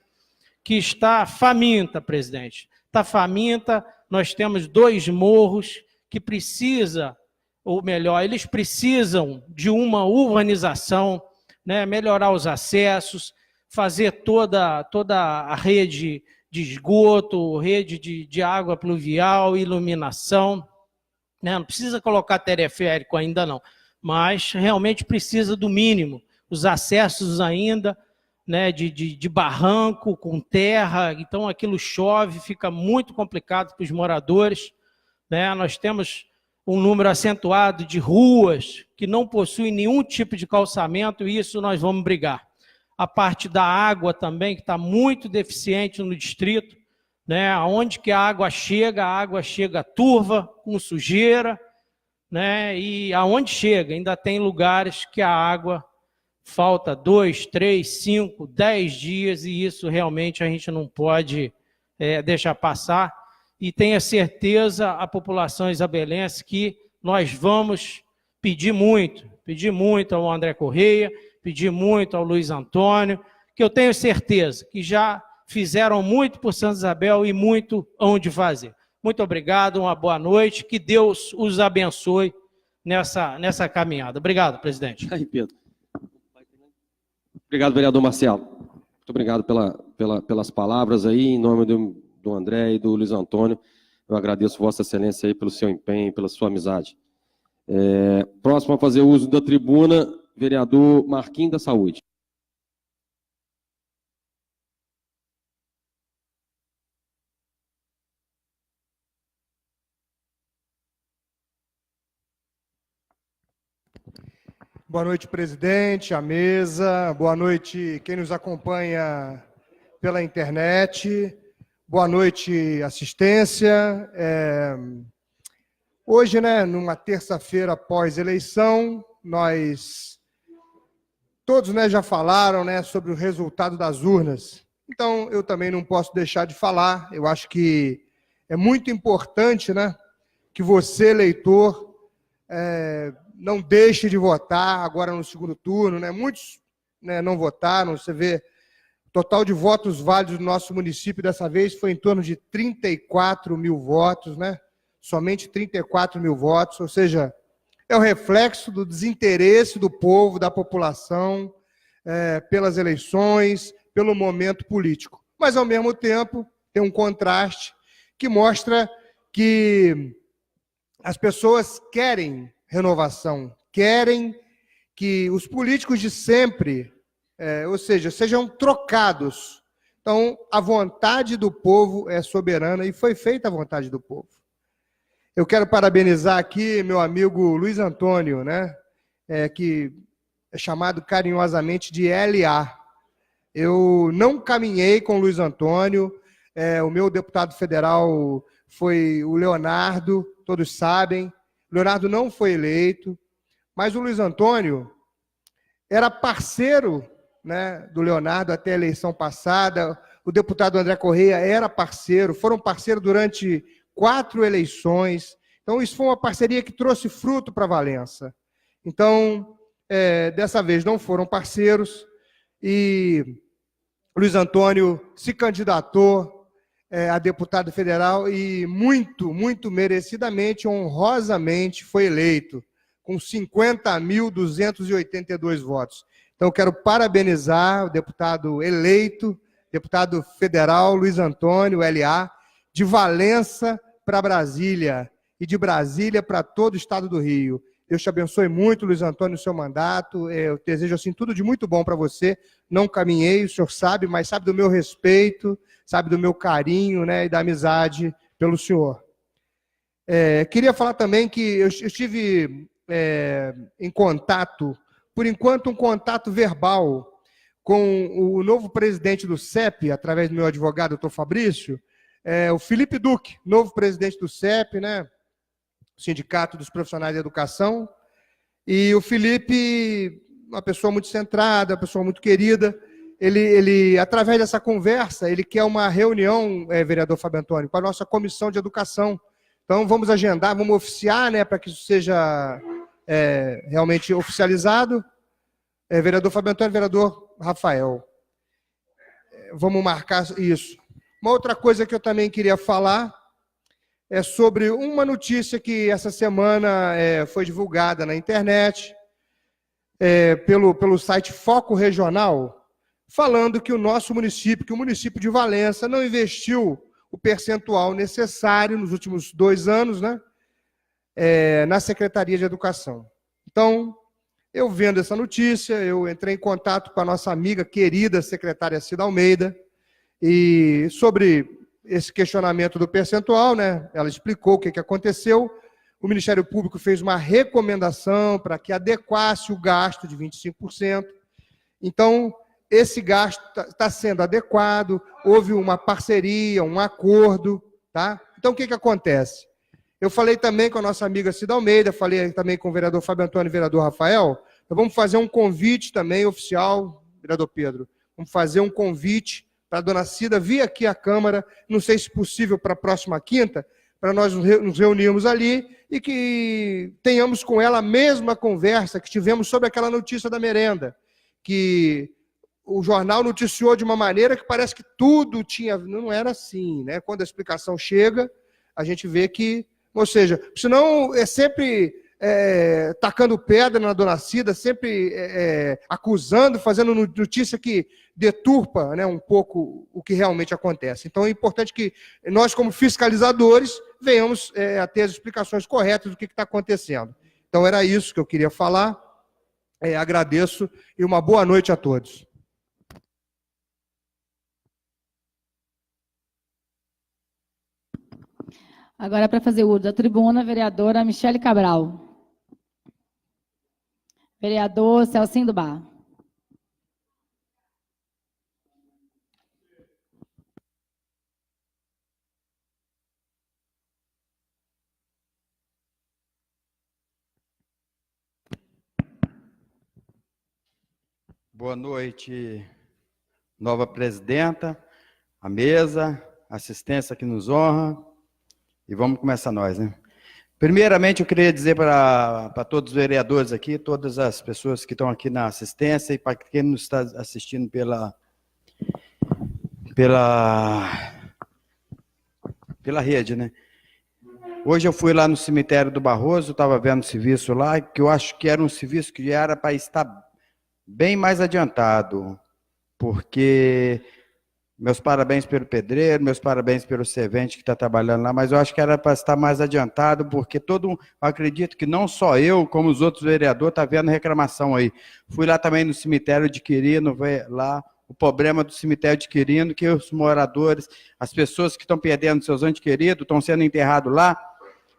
que está faminta, presidente. Está faminta, nós temos 2 morros que precisa, ou melhor, eles precisam de uma urbanização, né, melhorar os acessos, fazer toda a rede de esgoto, rede de água pluvial, iluminação. Né, não precisa colocar teleférico ainda não, mas realmente precisa do mínimo. Os acessos ainda, né, de barranco, com terra, então aquilo chove, fica muito complicado para os moradores. Né? Nós temos um número acentuado de ruas que não possuem nenhum tipo de calçamento, e isso nós vamos brigar. A parte da água também, que está muito deficiente no distrito, né? Onde que a água chega turva, com sujeira, né? E aonde chega, ainda tem lugares que a água falta 2, 3, 5, 10 dias, e isso realmente a gente não pode deixar passar. E tenha certeza, a população isabelense, que nós vamos pedir muito ao André Correia, pedir muito ao Luiz Antônio, que eu tenho certeza que já fizeram muito por Santa Isabel e muito hão de fazer. Muito obrigado, uma boa noite, que Deus os abençoe nessa caminhada. Obrigado, presidente. Aí, Pedro. Obrigado, vereador Marcelo. Muito obrigado pelas palavras aí, em nome do André e do Luiz Antônio. Eu agradeço Vossa Excelência aí pelo seu empenho e pela sua amizade. Próximo a fazer uso da tribuna, vereador Marquinhos da Saúde. Boa noite, presidente, a mesa. Boa noite, quem nos acompanha pela internet. Boa noite, assistência. Hoje, né, numa terça-feira pós-eleição, todos, né, já falaram, né, sobre o resultado das urnas. Então, eu também não posso deixar de falar. Eu acho que é muito importante, né, que você, eleitor, não deixe de votar agora no segundo turno. Né? Muitos, né, não votaram. Você vê, o total de votos válidos do nosso município dessa vez foi em torno de 34 mil votos, né? Somente 34 mil votos, ou seja, é o reflexo do desinteresse do povo, da população, pelas eleições, pelo momento político. Mas, ao mesmo tempo, tem um contraste que mostra que as pessoas querem renovação, querem que os políticos de sempre, ou seja, sejam trocados. Então, a vontade do povo é soberana e foi feita a vontade do povo. Eu quero parabenizar aqui meu amigo Luiz Antônio, né, que é chamado carinhosamente de LA. Eu não caminhei com o Luiz Antônio, o meu deputado federal foi o Leonardo, todos sabem. O Leonardo não foi eleito, mas o Luiz Antônio era parceiro, né, do Leonardo até a eleição passada. O deputado André Correia era parceiro, foram parceiros durante 4 eleições. Então, isso foi uma parceria que trouxe fruto para Valença. Então, dessa vez não foram parceiros e Luiz Antônio se candidatou a deputado federal e muito, muito merecidamente, honrosamente foi eleito, com 50.282 votos. Então, eu quero parabenizar o deputado eleito, deputado federal Luiz Antônio, LA, de Valença para Brasília e de Brasília para todo o estado do Rio. Deus te abençoe muito, Luiz Antônio, no seu mandato. Eu desejo assim tudo de muito bom para você. Não caminhei, o senhor sabe, mas sabe do meu respeito, sabe do meu carinho, né, e da amizade pelo senhor. Queria falar também que eu estive em contato, por enquanto um contato verbal, com o novo presidente do CEP, através do meu advogado, doutor Fabrício, o Felipe Duque, novo presidente do CEP, né, Sindicato dos Profissionais da Educação, e o Felipe, uma pessoa muito centrada, uma pessoa muito querida, ele através dessa conversa, ele quer uma reunião, vereador Fábio Antônio, com a nossa comissão de educação. Então, vamos agendar, vamos oficiar, né, para que isso seja realmente oficializado. Vereador Fábio Antônio, vereador Rafael. Vamos marcar isso. Uma outra coisa que eu também queria falar é sobre uma notícia que essa semana foi divulgada na internet, pelo site Foco Regional, falando que o nosso município, que o município de Valença, não investiu o percentual necessário nos últimos 2 anos, né, na Secretaria de Educação. Então, eu vendo essa notícia, eu entrei em contato com a nossa amiga querida secretária Cida Almeida, e sobre esse questionamento do percentual, né, ela explicou o que aconteceu. O Ministério Público fez uma recomendação para que adequasse o gasto de 25%. Então, esse gasto está sendo adequado, houve uma parceria, um acordo, tá? Então, o que acontece? Eu falei também com a nossa amiga Cida Almeida, falei também com o vereador Fábio Antônio e o vereador Rafael, nós vamos fazer um convite também oficial, vereador Pedro, vamos fazer um convite para a dona Cida vir aqui à Câmara, não sei se possível para a próxima quinta, para nós nos reunirmos ali e que tenhamos com ela a mesma conversa que tivemos sobre aquela notícia da merenda, que o jornal noticiou de uma maneira que parece que tudo tinha... Não era assim, né? Quando a explicação chega, a gente vê que... Ou seja, senão é sempre tacando pedra na dona Cida, sempre acusando, fazendo notícia que deturpa, né, um pouco o que realmente acontece. Então é importante que nós, como fiscalizadores, venhamos a ter as explicações corretas do que está acontecendo. Então era isso que eu queria falar. Agradeço e uma boa noite a todos. Agora, para fazer uso da tribuna, a vereadora Michele Cabral. Vereador Celcinho do Bar. Boa noite, nova presidenta, a mesa, a assistência que nos honra. E vamos começar nós, né? Primeiramente, eu queria dizer para todos os vereadores aqui, todas as pessoas que estão aqui na assistência e para quem nos está assistindo pela rede, né? Hoje eu fui lá no cemitério do Barroso, estava vendo o serviço lá, que eu acho que era um serviço que era para estar bem mais adiantado, porque meus parabéns pelo pedreiro, meus parabéns pelo servente que está trabalhando lá, mas eu acho que era para estar mais adiantado, porque eu acredito que não só eu, como os outros vereadores, está vendo reclamação aí. Fui lá também no cemitério de Quirino, ver lá o problema do cemitério de Quirino, que os moradores, as pessoas que estão perdendo seus entes queridos, estão sendo enterrados lá,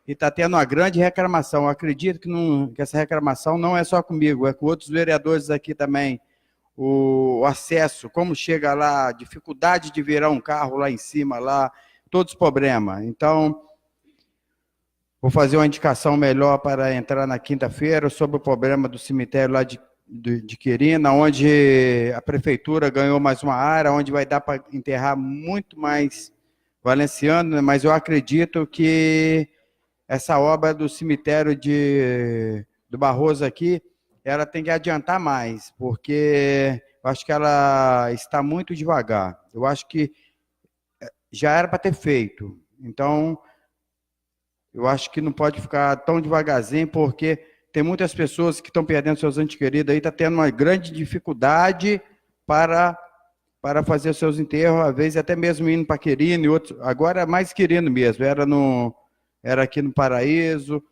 e está tendo uma grande reclamação. Eu acredito que essa reclamação não é só comigo, é com outros vereadores aqui também. O acesso, como chega lá, a dificuldade de virar um carro lá em cima, lá, todos os problemas. Então, vou fazer uma indicação melhor para entrar na quinta-feira sobre o problema do cemitério lá de Quirina, onde a prefeitura ganhou mais uma área, onde vai dar para enterrar muito mais valenciano, mas eu acredito que essa obra do cemitério do Barroso aqui, ela tem que adiantar mais, porque eu acho que ela está muito devagar. Eu acho que já era para ter feito. Então, eu acho que não pode ficar tão devagarzinho, porque tem muitas pessoas que estão perdendo seus entes queridos aí, está tendo uma grande dificuldade para fazer os seus enterros, às vezes até mesmo indo para Quirino e outros. Agora é mais Quirino mesmo, era aqui no Paraíso,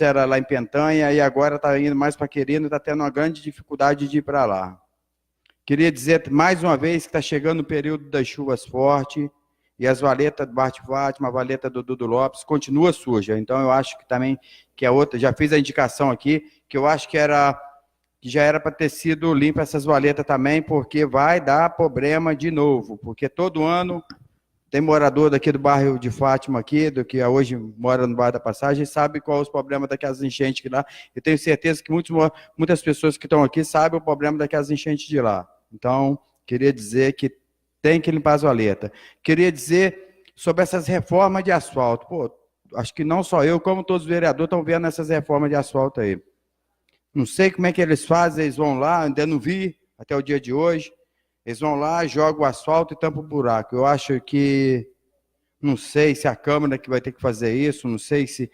era lá em Pentanha, e agora está indo mais para Quirino, está tendo uma grande dificuldade de ir para lá. Queria dizer mais uma vez que está chegando o período das chuvas fortes, e as valetas do Bart Fátima, a valeta do Dudu Lopes, continua suja. Então, eu acho que também, que a outra, já fiz a indicação aqui, que eu acho que já era para ter sido limpa essas valetas também, porque vai dar problema de novo, porque todo ano tem morador daqui do bairro de Fátima, aqui, do que hoje mora no bairro da Passagem, sabe qual é os problemas daquelas enchentes que lá. Eu tenho certeza que muitas pessoas que estão aqui sabem o problema daquelas enchentes de lá. Então, queria dizer que tem que limpar as valetas. Queria dizer sobre essas reformas de asfalto. Pô, acho que não só eu, como todos os vereadores estão vendo essas reformas de asfalto aí. Não sei como é que eles fazem, eles vão lá, ainda não vi até o dia de hoje. Eles vão lá, jogam o asfalto e tampam o buraco. Eu acho que, não sei se a Câmara que vai ter que fazer isso, não sei se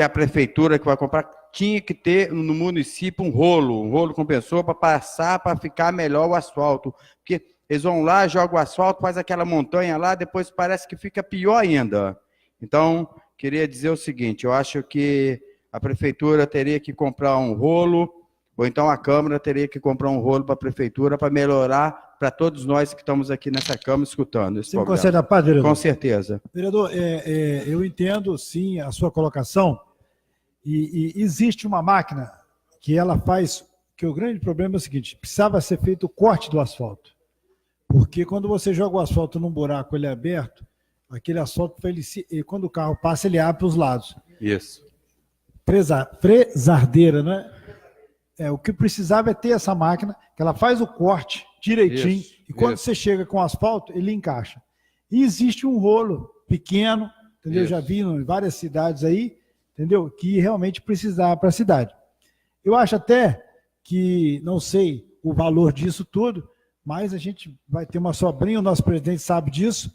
a Prefeitura que vai comprar, tinha que ter no município um rolo compressor para passar, para ficar melhor o asfalto. Porque eles vão lá, jogam o asfalto, faz aquela montanha lá, depois parece que fica pior ainda. Então, queria dizer o seguinte, eu acho que a Prefeitura teria que comprar um rolo, ou então a Câmara teria que comprar um rolo para a Prefeitura para melhorar para todos nós que estamos aqui nessa Câmara escutando esse problema. Você concede a paz, vereador? Com certeza. Vereador, eu entendo, sim, a sua colocação, e existe uma máquina que ela faz, que o grande problema é o seguinte, precisava ser feito o corte do asfalto, porque quando você joga o asfalto num buraco, ele é aberto, aquele asfalto, quando o carro passa, ele abre para os lados. Isso. Fresadeira, né? O que precisava é ter essa máquina, que ela faz o corte direitinho, e quando você chega com o asfalto, ele encaixa. E existe um rolo pequeno, entendeu? Já vi em várias cidades aí, entendeu? Que realmente precisava para a cidade. Eu acho até que, não sei o valor disso tudo, mas a gente vai ter uma sobrinha, o nosso presidente sabe disso,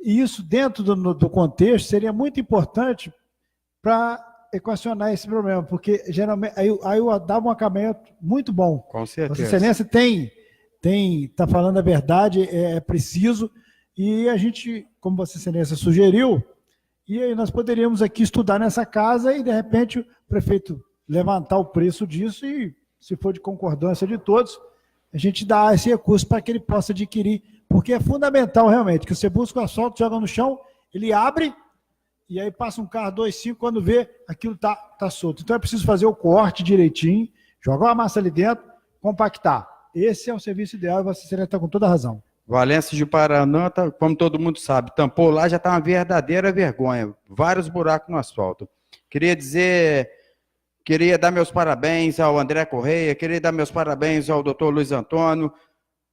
e isso dentro do contexto seria muito importante para equacionar esse problema, porque geralmente aí eu dava um acabamento muito bom. Com certeza. Vossa Excelência está falando a verdade, é preciso, e a gente, como Vossa Excelência sugeriu, e aí nós poderíamos aqui estudar nessa casa e, de repente, o prefeito levantar o preço disso e, se for de concordância de todos, a gente dá esse recurso para que ele possa adquirir, porque é fundamental realmente, que você busca o asfalto, joga no chão, ele abre, e aí passa um carro 2,5, quando vê, aquilo tá solto. Então é preciso fazer o corte direitinho, jogar uma massa ali dentro, compactar. Esse é o serviço ideal e Vossa Excelência está com toda a razão. Valência de Paraná, como todo mundo sabe, tampou lá, já está uma verdadeira vergonha. Vários buracos no asfalto. Queria dizer Queria dar meus parabéns ao André Correia, queria dar meus parabéns ao doutor Luiz Antônio,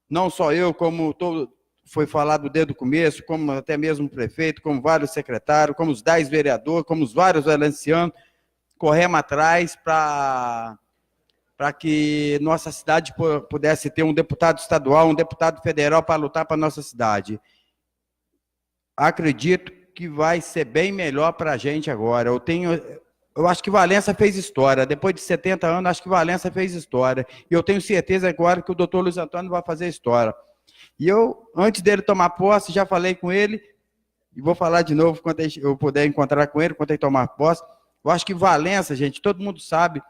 não só eu, como todo, foi falado desde o começo, como até mesmo o prefeito, como vários secretários, como os 10 vereadores, como os vários valencianos, corremos atrás para que nossa cidade pudesse ter um deputado estadual, um deputado federal para lutar para a nossa cidade. Acredito que vai ser bem melhor para a gente agora. Eu acho que Valença fez história. Depois de 70 anos, acho que Valença fez história. E eu tenho certeza agora que o doutor Luiz Antônio vai fazer história. E eu, antes dele tomar posse, já falei com ele, e vou falar de novo quando eu puder encontrar com ele, quando ele tomar posse. Eu acho que Valença, gente, todo mundo sabe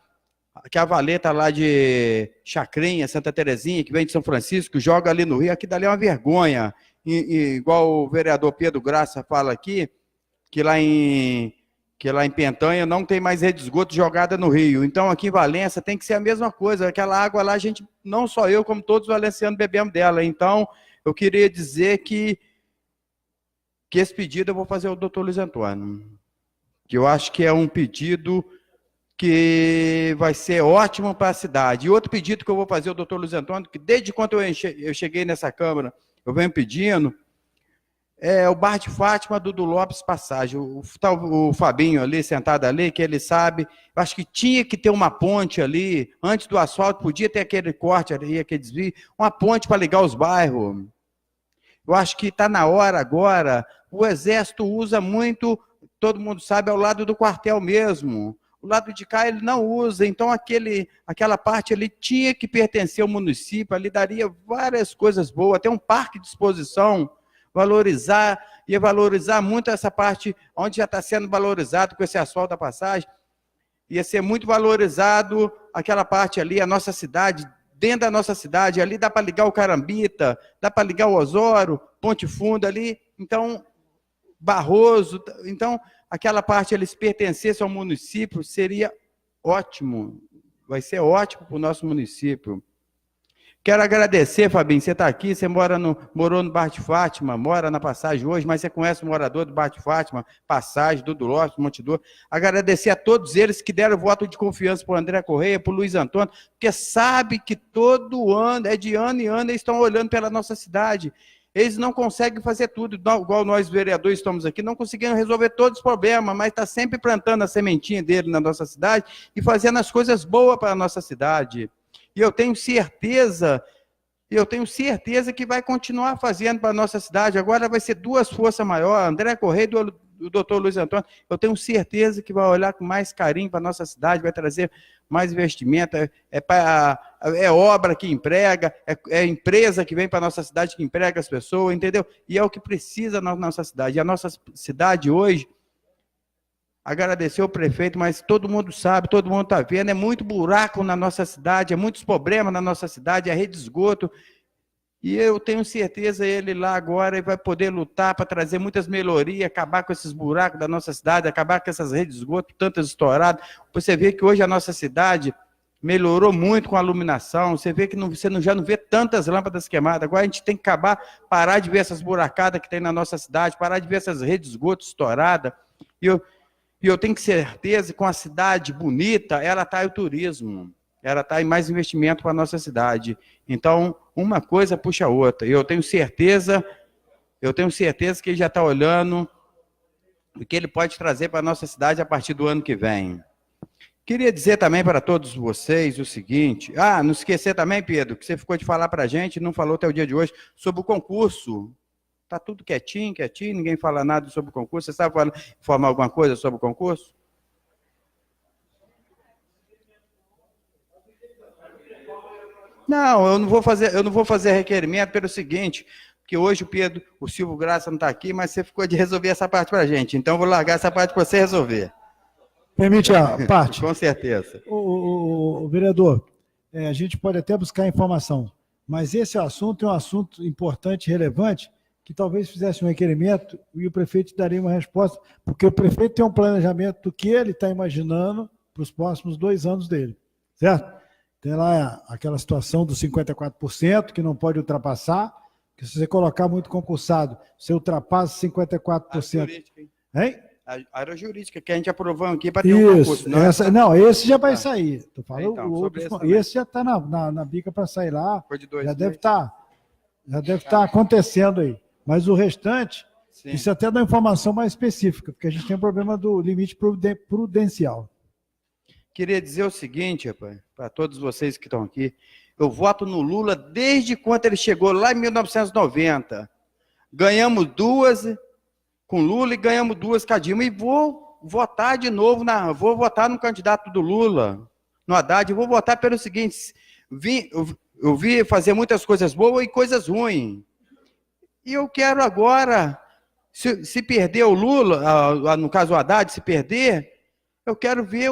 que a Valeta lá de Chacrinha, Santa Terezinha, que vem de São Francisco, joga ali no Rio, aqui dali é uma vergonha. Igual o vereador Pedro Graça fala aqui, que lá em Pentanha não tem mais rede de esgoto jogada no Rio. Então, aqui em Valença tem que ser a mesma coisa. Aquela água lá, a gente, não só eu, como todos os valencianos bebemos dela. Então, eu queria dizer que esse pedido eu vou fazer ao doutor Luiz Antônio. Que eu acho que é um pedido que vai ser ótimo para a cidade. E outro pedido que eu vou fazer ao doutor Luiz Antônio, que desde quando eu cheguei nessa Câmara, eu venho pedindo, é o Bar de Fátima do Lopes Passagem. O Fabinho ali, sentado ali, que ele sabe, eu acho que tinha que ter uma ponte ali, antes do asfalto, podia ter aquele corte ali, aquele desvio, uma ponte para ligar os bairros. Eu acho que está na hora agora, o Exército usa muito, todo mundo sabe, ao lado do quartel mesmo. O lado de cá ele não usa, então aquela parte ali tinha que pertencer ao município, ali daria várias coisas boas, até um parque de exposição, ia valorizar muito essa parte onde já está sendo valorizado com esse asfalto da passagem, ia ser muito valorizado aquela parte ali, a nossa cidade, dentro da nossa cidade, ali dá para ligar o Carambita, dá para ligar o Osório, Ponte Funda ali, então, Barroso, então, aquela parte, eles pertencessem ao município, seria ótimo, vai ser ótimo para o nosso município. Quero agradecer, Fabinho, você está aqui, você morou no Bar de Fátima, mora na Passagem hoje, mas você conhece o morador do Bar de Fátima, Passagem, Dudu Lopes, Montidor. Agradecer a todos eles que deram voto de confiança para o André Correia, para o Luiz Antônio, porque sabe que todo ano, de ano em ano, eles estão olhando pela nossa cidade. Eles não conseguem fazer tudo, igual nós vereadores estamos aqui, não conseguimos resolver todos os problemas, mas está sempre plantando a sementinha dele na nossa cidade e fazendo as coisas boas para a nossa cidade. E eu tenho certeza que vai continuar fazendo para a nossa cidade. Agora vai ser duas forças maiores, André Correia e o doutor Luiz Antônio. Eu tenho certeza que vai olhar com mais carinho para a nossa cidade, vai trazer mais investimento, é obra que emprega, é empresa que vem para a nossa cidade que emprega as pessoas, entendeu? E é o que precisa na nossa cidade. E a nossa cidade hoje, agradecer ao prefeito, mas todo mundo sabe, todo mundo está vendo, é muito buraco na nossa cidade, é muitos problemas na nossa cidade, é rede de esgoto, e eu tenho certeza ele lá agora vai poder lutar para trazer muitas melhorias, acabar com esses buracos da nossa cidade, acabar com essas redes de esgoto, tantas estouradas. Você vê que hoje a nossa cidade melhorou muito com a iluminação, você vê que já não vê tantas lâmpadas queimadas, agora a gente tem que parar de ver essas buracadas que tem na nossa cidade, parar de ver essas redes de esgoto estouradas, e eu tenho certeza que com a cidade bonita, ela está em turismo, ela está em mais investimento para a nossa cidade. Então, uma coisa puxa a outra. E eu tenho certeza que ele já está olhando o que ele pode trazer para a nossa cidade a partir do ano que vem. Queria dizer também para todos vocês o seguinte, não esquecer também, Pedro, que você ficou de falar para a gente, não falou até o dia de hoje, sobre o concurso. Está tudo quietinho, ninguém fala nada sobre o concurso. Você sabe informar alguma coisa sobre o concurso? Não, eu não vou fazer requerimento pelo seguinte, porque hoje o Silvio Graça não está aqui, mas você ficou de resolver essa parte para a gente. Então, eu vou largar essa parte para você resolver. Permite a parte? Com certeza. O vereador, a gente pode até buscar informação, mas esse assunto é um assunto importante e relevante, que talvez fizesse um requerimento e o prefeito daria uma resposta, porque o prefeito tem um planejamento do que ele está imaginando para os próximos 2 anos dele, certo? Tem lá aquela situação dos 54%, que não pode ultrapassar, que se você colocar muito concursado, você ultrapassa 54%. Hein? A área jurídica que a gente aprovou aqui para ter um Isso, concurso. não, esse já vai sair. Tô falando, Então, o sobre outro, esse também. esse já está na bica para sair lá. Foi de 2 Já deve meses. estar acontecendo aí. Mas o restante, Sim. isso até dá informação mais específica, porque a gente tem um problema do limite prudencial. Queria dizer o seguinte, rapaz, para todos vocês que estão aqui. Eu voto no Lula desde quando ele chegou lá em 1990. Ganhamos 2 com Lula e ganhamos 2 com a Dilma. E vou votar de novo, vou votar no candidato do Lula, no Haddad. Vou votar pelo seguinte, eu vi fazer muitas coisas boas e coisas ruins. E eu quero agora, se perder o Lula, no caso o Haddad, se perder, eu quero ver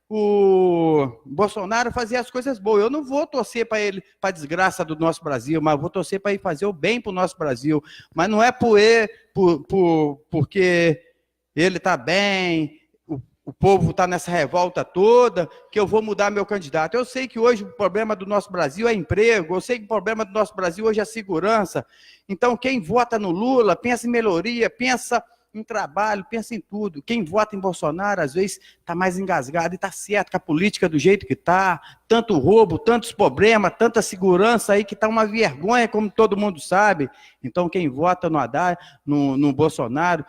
o Bolsonaro fazer as coisas boas. Eu não vou torcer para ele, para a desgraça do nosso Brasil, mas vou torcer para ele fazer o bem para o nosso Brasil. Mas não é porque ele está bem, o povo está nessa revolta toda, que eu vou mudar meu candidato. Eu sei que hoje o problema do nosso Brasil é emprego, eu sei que o problema do nosso Brasil hoje é segurança. Então, quem vota no Lula, pensa em melhoria, pensa em trabalho, pensa em tudo. Quem vota em Bolsonaro, às vezes, está mais engasgado e está certo com a política do jeito que está. Tanto roubo, tantos problemas, tanta segurança aí que está uma vergonha, como todo mundo sabe. Então, quem vota no Haddad, no Bolsonaro,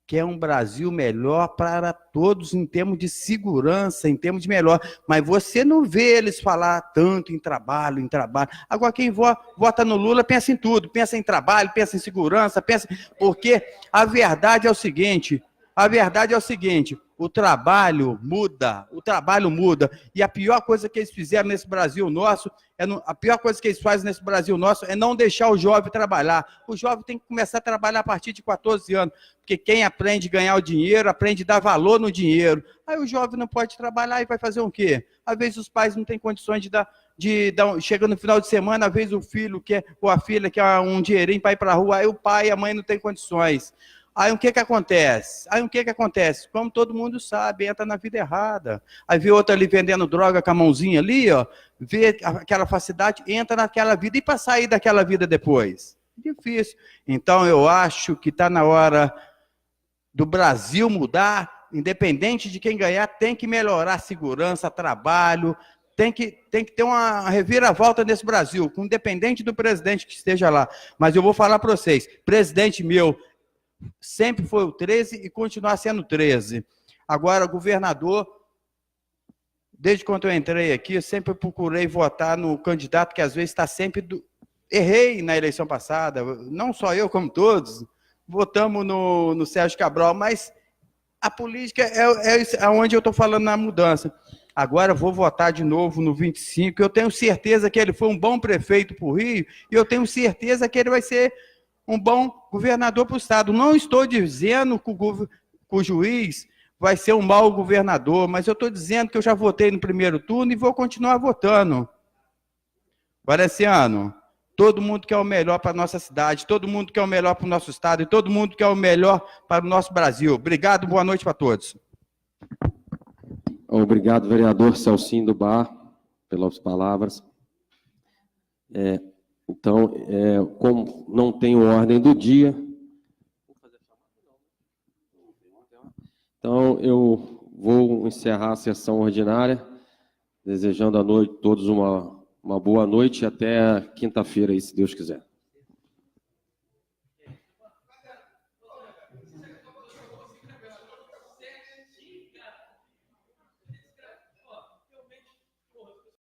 quer um Brasil melhor para todos em termos de segurança, em termos de melhor. Mas você não vê eles falar tanto em trabalho, em trabalho. Agora, quem vota no Lula pensa em tudo, pensa em trabalho, pensa em segurança, porque a verdade é o seguinte, o trabalho muda, e a pior coisa que eles fizeram nesse Brasil nosso, a pior coisa que eles fazem nesse Brasil nosso é não deixar o jovem trabalhar. O jovem tem que começar a trabalhar a partir de 14 anos, porque quem aprende a ganhar o dinheiro, aprende a dar valor no dinheiro. Aí o jovem não pode trabalhar e vai fazer o quê? Às vezes os pais não têm condições de dar, chega no final de semana, às vezes o filho ou a filha quer um dinheirinho para ir para a rua, aí o pai e a mãe não têm condições. Aí o que acontece? Como todo mundo sabe, entra na vida errada. Aí vê outro ali vendendo droga com a mãozinha ali, ó, vê aquela facilidade, entra naquela vida. E para sair daquela vida depois? Difícil. Então eu acho que está na hora do Brasil mudar, independente de quem ganhar, tem que melhorar a segurança, trabalho, tem que ter uma reviravolta nesse Brasil, independente do presidente que esteja lá. Mas eu vou falar para vocês, presidente meu, sempre foi o 13 e continuar sendo 13. Agora, governador, desde quando eu entrei aqui, eu sempre procurei votar no candidato que às vezes está sempre... Errei na eleição passada, não só eu, como todos, votamos no Sérgio Cabral, mas a política é onde eu estou falando na mudança. Agora vou votar de novo no 25, eu tenho certeza que ele foi um bom prefeito para o Rio, e eu tenho certeza que ele vai ser um bom governador para o Estado. Não estou dizendo que o juiz vai ser um mau governador, mas eu estou dizendo que eu já votei no primeiro turno e vou continuar votando. Valeciano, todo mundo quer o melhor para a nossa cidade, todo mundo quer o melhor para o nosso Estado e todo mundo quer o melhor para o nosso Brasil. Obrigado, boa noite para todos. Obrigado, vereador Celcinho do Bar, pelas palavras. Então, como não tenho ordem do dia, então eu vou encerrar a sessão ordinária, desejando a todos uma boa noite e até quinta-feira, se Deus quiser.